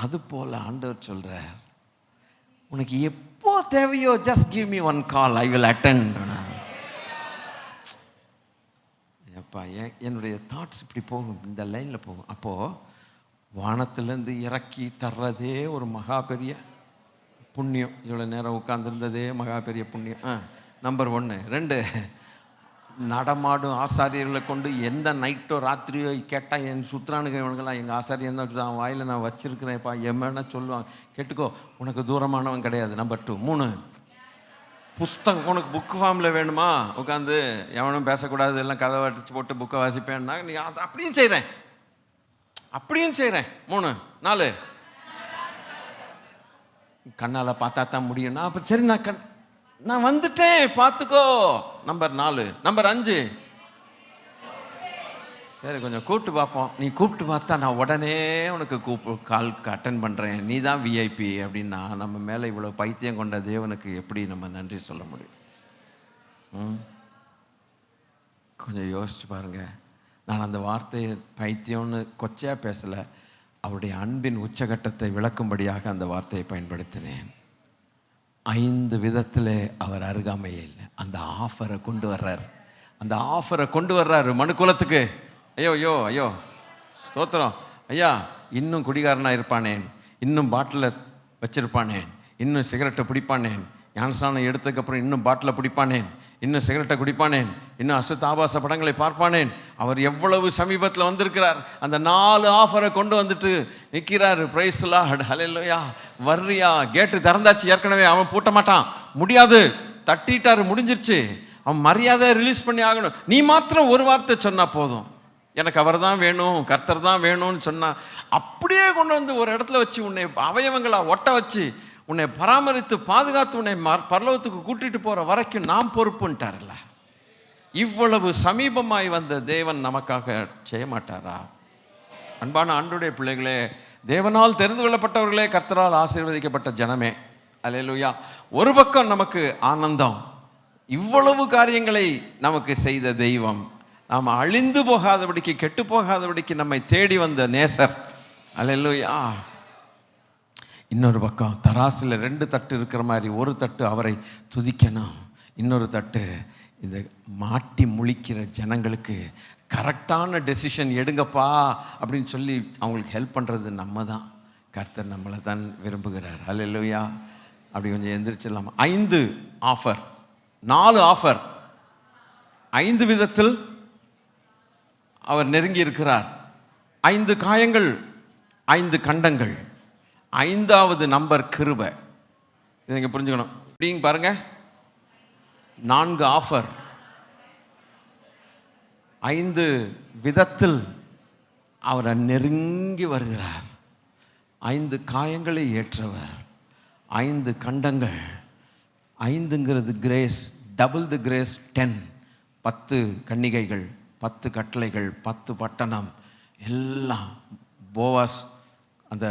Speaker 1: அது போல் ஆண்டவர் சொல்கிறார், உனக்கு எப்போ தேவையோ just give me one call, I will attend. எப்பா என்னுடைய தாட்ஸ் இப்படி போகும், இந்த லைனில் போகும். அப்போது வானத்திலேருந்து இறக்கி தர்றதே ஒரு மகா பெரிய புண்ணியம். இவ்வளோ நேரம் உட்கார்ந்துருந்ததே மகா பெரிய புண்ணியம். நம்பர் 1. 2, நடமாடும் ஆசாரியர்களை கொண்டு எந்த நைட்டோ ராத்திரியோ கேட்டால் என் சுற்றுறானுங்க இவனுங்கெல்லாம், எங்கள் ஆசாரியன் தான் அவன் வாயில் நான் வச்சுருக்கிறேன்ப்பா, எம்மன்னா சொல்லுவாங்க, கேட்டுக்கோ, உனக்கு தூரமானவன் கிடையாது. நம்பர் 2. 3, புஸ்தகம், உனக்கு புக்கு ஃபார்மில் வேணுமா, உட்காந்து எவனும் பேசக்கூடாது, எல்லாம் கதவை அடிச்சு போட்டு புக்கை வாசிப்பேன்னா நீ அதை அப்படியும் செய்கிறேன். 3, 4, கண்ணால் பார்த்தா தான் முடியும்னா, அப்போ சரி நான் வந்துட்டேன் பார்த்துக்கோ. நம்பர் 4. நம்பர் 5, சரி கொஞ்சம் கூப்பிட்டு பார்ப்போம், நீ கூப்பிட்டு பார்த்தா நான் உடனே உனக்கு கால்க்கு அட்டன் பண்ணுறேன், நீ தான் விஐபி அப்படின்னா நம்ம மேலே இவ்வளோ பைத்தியம் கொண்ட தேவனுக்கு எப்படி நம்ம நன்றி சொல்ல முடியும்? கொஞ்சம் யோசிச்சு பாருங்க. நான் அந்த வார்த்தையை பைத்தியம்னு கொச்சையாக பேசலை, அவருடைய அன்பின் உச்சகட்டத்தை விளக்கும்படியாக அந்த வார்த்தையை பயன்படுத்தினேன். 5 விதத்தில் அவர் அருகாமையே இல்லை. அந்த ஆஃபரை கொண்டு வர்றாரு மனுக்குலத்துக்கு. ஐயோ ஸ்தோத்திரம் ஐயா, இன்னும் குடிகாரனாக இருப்பானேன், இன்னும் பாட்டிலை வச்சிருப்பானேன், இன்னும் சிகரெட்டை பிடிப்பானேன், ஞானஸ்நானம் எடுத்ததுக்கப்புறம் இன்னும் பாட்டிலை பிடிப்பானேன், இன்னும் சிகரெட்டை குடிப்பானேன், இன்னும் அசுத்த ஆபாச படங்களை பார்ப்பானேன். அவர் எவ்வளவு சமீபத்தில் வந்திருக்கிறார். அந்த 4 ஆஃபரை கொண்டு வந்துட்டு நிற்கிறாரு. பிரைஸ் தி லார்ட், ஹல்லேலூயா. வர்றியா? கேட்டு திறந்தாச்சு ஏற்கனவே, அவன் பூட்ட மாட்டான், முடியாது, தட்டிட்டாரு, முடிஞ்சிருச்சு. அவன் மரியாதை ரிலீஸ் பண்ணி ஆகணும். நீ மாத்திரம் ஒரு வார்த்தை சொன்னா போதும், எனக்கு அவர் தான் வேணும், கர்த்தர் தான் வேணும்னு சொன்னா அப்படியே கொண்டு வந்து ஒரு இடத்துல வச்சு உன்னை அவயவங்களா ஒட்ட வச்சு உன்னை பராமரித்து பாதுகாத்து உன்னை பரலோகத்துக்கு கூட்டிட்டு போற வரைக்கும் நாம் பொறுப்புன்ட்டார்ல. இவ்வளவு சமீபமாய் வந்த தேவன் நமக்காக செய்ய மாட்டாரா? அன்பான ஆண்டவருடைய பிள்ளைகளே, தேவனால் தெரிந்து கொள்ளப்பட்டவர்களே, கர்த்தரால் ஆசீர்வதிக்கப்பட்ட ஜனமே, அல்லேலூயா. ஒரு பக்கம் நமக்கு ஆனந்தம், இவ்வளவு காரியங்களை நமக்கு செய்த தெய்வம், நாம் அழிந்து போகாதபடிக்கு கெட்டு போகாதபடிக்கு நம்மை தேடி வந்த நேசர், அல்லேலூயா. இன்னொரு பக்கம் தராசில் 2 தட்டு இருக்கிற மாதிரி, ஒரு தட்டு அவரை துதிக்கணும், இன்னொரு தட்டு இந்த மாட்டி முழிக்கிற ஜனங்களுக்கு கரெக்டான டெசிஷன் எடுங்கப்பா அப்படின்னு சொல்லி அவங்களுக்கு ஹெல்ப் பண்ணுறது நம்ம தான். கர்த்தர் நம்மளை தான் விரும்புகிறார். அல்லேலூயா. அப்படி கொஞ்சம் எந்திரிச்சிடலாமா? 5 ஆஃபர், 4 ஆஃபர், 5 விதத்தில் அவர் நெருங்கி இருக்கிறார். 5 காயங்கள், 5 கண்டங்கள், 5வது நம்பர் கிருபை. இதை நீங்கள் புரிஞ்சுக்கணும். இப்படிங்க பாருங்க, 4 ஆஃபர், 5 விதத்தில் அவரை நெருங்கி வருகிறார். 5 காயங்களை ஏற்றவர், 5 கண்டங்கள். 5ங்கிறது கிரேஸ், டபுள் தி கிரேஸ் 10. 10 கன்னிகைகள், 10 கட்டளைகள், 10 பட்டணம் எல்லாம். போவாஸ் அந்த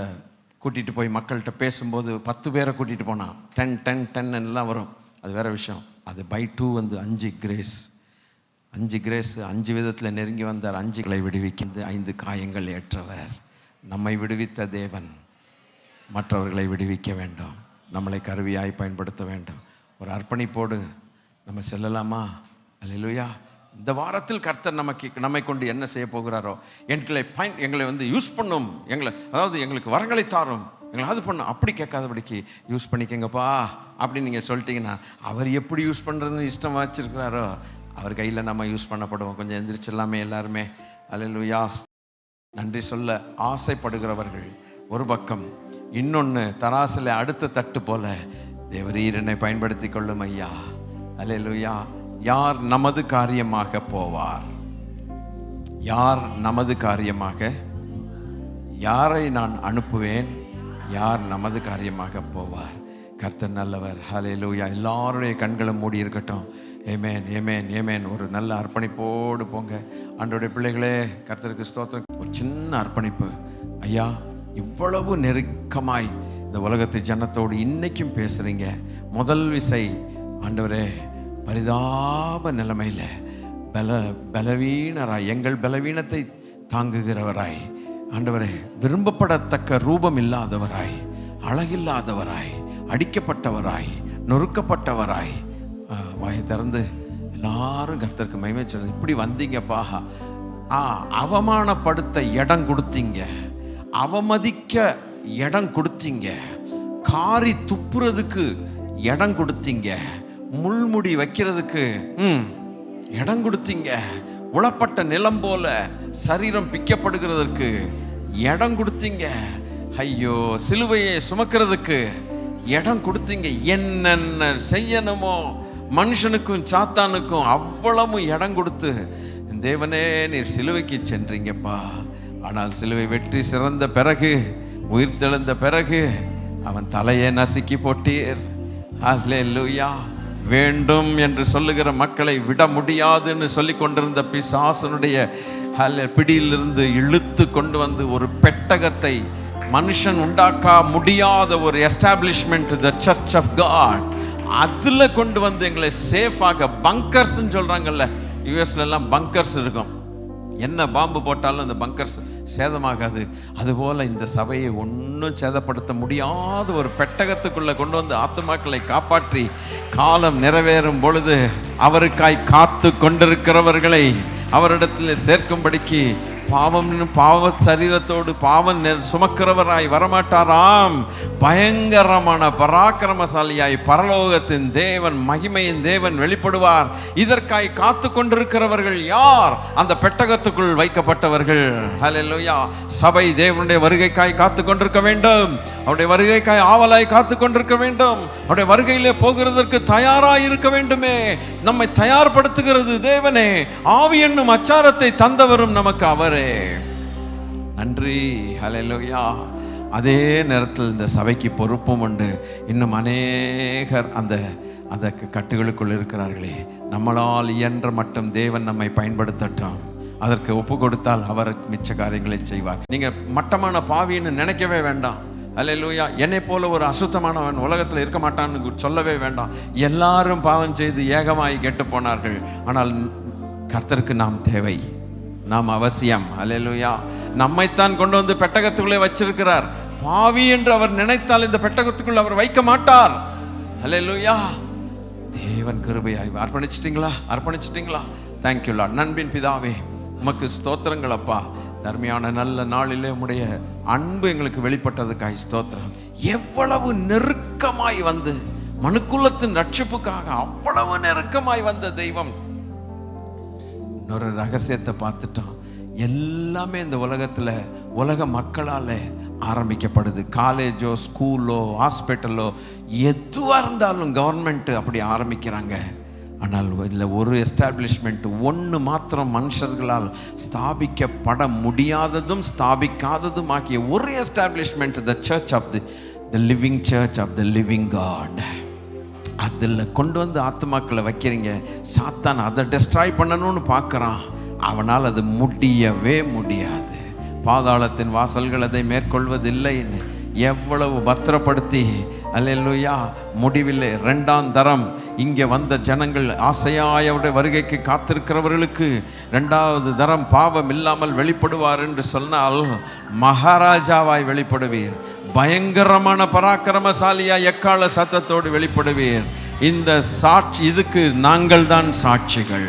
Speaker 1: கூட்டிகிட்டு போய் மக்கள்கிட்ட பேசும்போது 10 பேரை கூட்டிகிட்டு போனான். 10 10 10 எல்லாம் வரும், அது வேற விஷயம். அது பை 2 வந்து 5 கிரேஸ். 5 கிரேஸ், 5 விதத்தில் நெருங்கி வந்தார். 5களை விடுவிக்கின்ற 5 காயங்கள் ஏற்றவர். நம்மை விடுவித்த தேவன் மற்றவர்களை விடுவிக்க வேண்டும், நம்மளை கருவியாய் பயன்படுத்த வேண்டும். ஒரு அர்ப்பணிப்போடு நம்ம செல்லலாமா? அல்லேலூயா. இந்த வாரத்தில் கர்த்தர் நம்மை கொண்டு என்ன செய்ய போகிறாரோ, எங்களை வந்து யூஸ் பண்ணும், அதாவது எங்களுக்கு வரங்களை தாரும், எங்களை அது பண்ணும், அப்படி கேட்காதபடிக்கு யூஸ் பண்ணிக்கங்கப்பா அப்படின்னு நீங்கள் சொல்லிட்டீங்கன்னா, அவர் எப்படி யூஸ் பண்ணுறதுன்னு இஷ்டம் வச்சிருக்கிறாரோ அவர் கையில் நம்ம யூஸ் பண்ணப்படுவோம். கொஞ்சம் எந்திரிச்சிடலாமே எல்லாருமே? அல்லேலூயா. நன்றி சொல்ல ஆசைப்படுகிறவர்கள் ஒரு பக்கம், இன்னொன்று தராசில் அடுத்த தட்டு போல தேவரீர் என்னை பயன்படுத்தி கொள்ளும் ஐயா. அல்லேலூயா. யார் நமது காரியமாக போவார்? யார் நமது காரியமாக? யாரை நான் அனுப்புவேன்? யார் நமது காரியமாக போவார்? கர்த்தர் நல்லவர். ஹல்லேலூயா. எல்லாருடைய கண்களும் மூடி இருக்கட்டும். ஏமேன், ஏமேன், ஏமேன். ஒரு நல்ல அர்ப்பணிப்போடு போங்க. ஆண்டவருடைய பிள்ளைகளே, கர்த்தருக்கு ஸ்தோத்திரம். ஒரு சின்ன அர்ப்பணிப்பு. ஐயா, இவ்வளவு நெருக்கமாய் இந்த உலகத்து ஜனத்தோடு இன்னைக்கும் பேசுறீங்க. முதல் விசை ஆண்டவரே, பரிதாப நிலைமையில் பலவீனராய், எங்கள் பலவீனத்தை தாங்குகிறவராய், ஆண்டவரே, விரும்பப்படத்தக்க ரூபம் இல்லாதவராய், அழகில்லாதவராய், அடிக்கப்பட்டவராய், நொறுக்கப்பட்டவராய், வாயை திறந்து எல்லாரும் கர்த்தருக்கு மகிமை சொல்லுங்க. இப்படி வந்தீங்கப்பா, அவமானப்படுத்த இடம் கொடுத்தீங்க, அவமதிக்க இடம் கொடுத்தீங்க, காரி துப்புறதுக்கு இடம் கொடுத்தீங்க, முள்முடி வைக்கிறதுக்கு இடம் கொடுத்தீங்க, உளப்பட்ட நிலம் போல சரீரம் பிக்கப்படுகிறதற்கு இடம் கொடுத்தீங்க, ஐயோ சிலுவையை சுமக்கிறதுக்கு இடம் கொடுத்தீங்க. என்னென்ன செய்யணுமோ மனுஷனுக்கும் சாத்தானுக்கும் அவ்வளவு இடம் கொடுத்து, தேவனே நீர் சிலுவைக்கு சென்றீங்கப்பா. ஆனால் சிலுவை வெற்றி சிறந்த பிறகு, உயிர் தெழுந்த பிறகு அவன் தலையை நசுக்கி போட்டீர். அல்லேலூயா. வேண்டும் என்று சொல்லுகிற மக்களை விட முடியாதுன்னு சொல்லி கொண்டிருந்த பிசாசனுடைய பிடியிலிருந்து இழுத்து கொண்டு வந்து ஒரு பெட்டகத்தை, மனுஷன் உண்டாக்க முடியாத ஒரு establishment, the church of God, அதில் கொண்டு வந்து எங்களை சேஃபாக, பங்கர்ஸ்ன்னு சொல்கிறாங்கல்ல, யூஎஸ்ல எல்லாம் பங்கர்ஸ் இருக்கும், என்ன பாம்பு போட்டாலும் அந்த பங்கர்ஸ் சேதமாகாது. அதுபோல் இந்த சபையை ஒன்றும் சேதப்படுத்த முடியாத ஒரு பெட்டகத்துக்குள்ளே கொண்டு வந்து ஆத்துமாக்களை காப்பாற்றி, காலம் நிறைவேறும் பொழுது அவருக்காய் காத்து கொண்டிருக்கிறவர்களை அவரிடத்தில் சேர்க்கும்படிக்கு, பாவ சரீரத்தோடு பாவம் சுமக்கிறவராய் வரமாட்டாராம், பயங்கரமான பராக்கிரமசாலியாய் பரலோகத்தின் தேவன், மகிமையின் தேவன் வெளிப்படுவார். இதற்காய் காத்து கொண்டிருக்கிறவர்கள் யார்? அந்த பெட்டகத்துக்குள் வைக்கப்பட்டவர்கள். ஹல்லேலூயா. சபை தேவனுடைய வருகைக்காய் காத்து கொண்டிருக்க வேண்டும், அவருடைய வருகைக்காய் ஆவலாய் காத்து கொண்டிருக்க வேண்டும், அவருடைய வருகையிலே போகிறதற்கு தயாராய் இருக்க வேண்டுமே. நம்மை தயார்படுத்துகிறது தேவனே. ஆவி என்னும் அச்சாரத்தை தந்தவரும் நமக்கு அவரே. நன்றி. ஹல்லேலூயா. அதே நேரத்தில் இந்த சபைக்கு பொறுப்பும் உண்டு. இன்னும் அநேகர் அந்த அந்த கட்டுகளுக்குள் இருக்கிறார்களே, நம்மளால் இயன்ற மட்டும் தேவன் நம்மை பயன்படுத்தட்டும். அதற்கு ஒப்பு கொடுத்தால் அவர் மிச்ச காரியங்களை செய்வார். நீங்கள் மட்டமான பாவின்னு நினைக்கவே வேண்டாம். அல்லேலூயா. என்னை போல ஒரு அசுத்தமானவன் உலகத்தில் இருக்க மாட்டான்னு சொல்லவே வேண்டாம். எல்லாரும் பாவம் செய்து ஏகமாய் கெட்டு போனார்கள். ஆனால் கர்த்தருக்கு நாம் தேவை, நாம் அவசியம். அல்லேலூயா. நம்மைத்தான் கொண்டு வந்து பெட்டகத்துக்குள்ளே வச்சிருக்கிறார். பாவி என்று அவர் நினைத்தால் இந்த பெட்டகத்துக்குள் அவர் வைக்க மாட்டார். அல்லேலூயா. தேவன் கிருபையாய் அர்ப்பணிச்சிட்டீங்களா? Thank you Lord. நண்பின் பிதாவே, உமக்கு ஸ்தோத்திரங்கள் அப்பா. தர்மையான நல்ல நாளிலே உம்முடைய அன்பு எங்களுக்கு வெளிப்பட்டதுக்காய் ஸ்தோத்திரம். எவ்வளவு நெருக்கமாய் வந்து மனுக்குலத்தின் ரட்சிப்புக்காக அவ்வளவு நெருக்கமாய் வந்த தெய்வம். இன்னொரு ரகசியத்தை பார்த்துட்டோம். எல்லாமே இந்த உலகத்தில் உலக மக்களால் ஆரம்பிக்கப்படுது. காலேஜோ, ஸ்கூலோ, ஹாஸ்பிட்டலோ, எதுவாக இருந்தாலும் கவர்மெண்ட்டு அப்படி ஆரம்பிக்கிறாங்க. ஆனால் இதில் ஒரு எஸ்டாப்ளிஷ்மெண்ட் ஒன்று மாத்திரம் மனுஷர்களால் ஸ்தாபிக்கப்பட முடியாததும் ஸ்தாபிக்காததும் ஆக்கிய ஒரு establishment, the church of the living church of the living God. அதில் கொண்டு வந்து ஆத்மாக்களை வைக்கிறீங்க. சாத்தான் அதை டெஸ்ட்ராய் பண்ணணும்னு பார்க்குறான். அவனால் அது முடியவே முடியாது. பாதாளத்தின் வாசல்கள் அதை மேற்கொள்வதில்லைன்னு எவ்வளவு பத்திரப்படுத்தி, அல்லேலூயா, முடிவில்லை 2ஆம் தரம் இங்கே வந்த ஜனங்கள் ஆசையாயவுடைய வருகைக்கு காத்திருக்கிறவர்களுக்கு 2வது தரம் பாவம் இல்லாமல் வெளிப்படுவார் என்று சொன்னால் மகாராஜாவாய் வெளிப்படுவீர். பயங்கரமான பராக்கிரமசாலியா எக்கால சத்தத்தோடு வெளிப்படுவீர். இந்த சாட்சி, இதுக்கு நாங்கள் தான் சாட்சிகள்.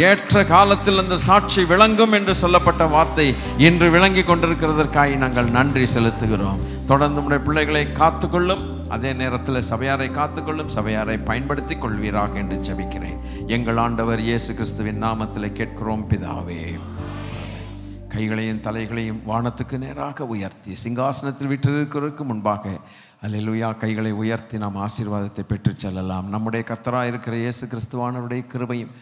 Speaker 1: ஏற்ற காலத்தில் அந்த சாட்சி விளங்கும் என்று சொல்லப்பட்ட வார்த்தை இன்று விளங்கி கொண்டிருக்கிறதற்காக நாங்கள் நன்றி செலுத்துகிறோம். தொடர்ந்து நம்முடைய பிள்ளைகளை காத்துக்கொள்ளும், அதே நேரத்தில் சபையாரை காத்துக்கொள்ளும், சபையாரை பயன்படுத்தி கொள்வீராக என்று ஜெபிக்கிறேன். எங்கள் ஆண்டவர் இயேசு கிறிஸ்துவின் நாமத்தில் கேட்கிறோம் பிதாவே. கைகளையும் தலைகளையும் வானத்துக்கு நேராக உயர்த்தி சிங்காசனத்தில் விட்டிருக்கிறதுக்கு முன்பாக அல்லேலூயா கைகளை உயர்த்தி நாம் ஆசீர்வாதத்தை பெற்று செல்லலாம். நம்முடைய கர்த்தராக இருக்கிற இயேசு கிறிஸ்துவானவருடைய கிருபையும்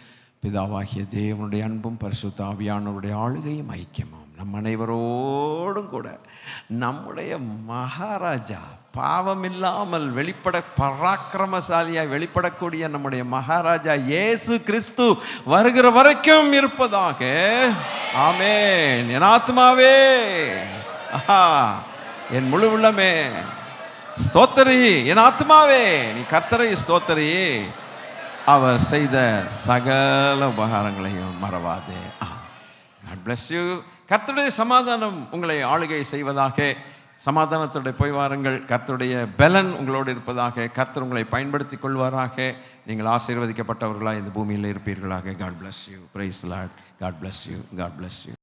Speaker 1: பிதாவாகிய தேவனுடைய அன்பும் பரிசுத்த ஆவியானவருடைய ஆளுகையும் ஐக்கியமும் நம் அனைவரோடும் கூட நம்முடைய மகாராஜா, பாவம் இல்லாமல் பராக்கிரமசாலியாய் வெளிப்படக்கூடிய நம்முடைய மகாராஜா இயேசு கிறிஸ்து வருகிற வரைக்கும் இருப்பதாக. ஆமென். என் ஆத்மாவே, என் முழு உள்ளமே ஸ்தோத்தரி. என் ஆத்மாவே நீ கர்த்தரை ஸ்தோத்தரி. அவர் செய்த சகல உபகாரங்களையும் மறவாதே. God bless you. கர்த்தருடைய சமாதானம் உங்களை ஆளுகை செய்வதாக. சமாதானத்தோட போய் வாருங்கள். கர்த்தருடைய பலன் உங்களோடு இருப்பதாக. கர்த்தர் உங்களை பயன்படுத்தி கொள்வாராக. நீங்கள் ஆசீர்வதிக்கப்பட்டவர்களாக இந்த பூமியில் இருப்பீர்களாக. God bless you. Praise the Lord. God bless you. God bless you.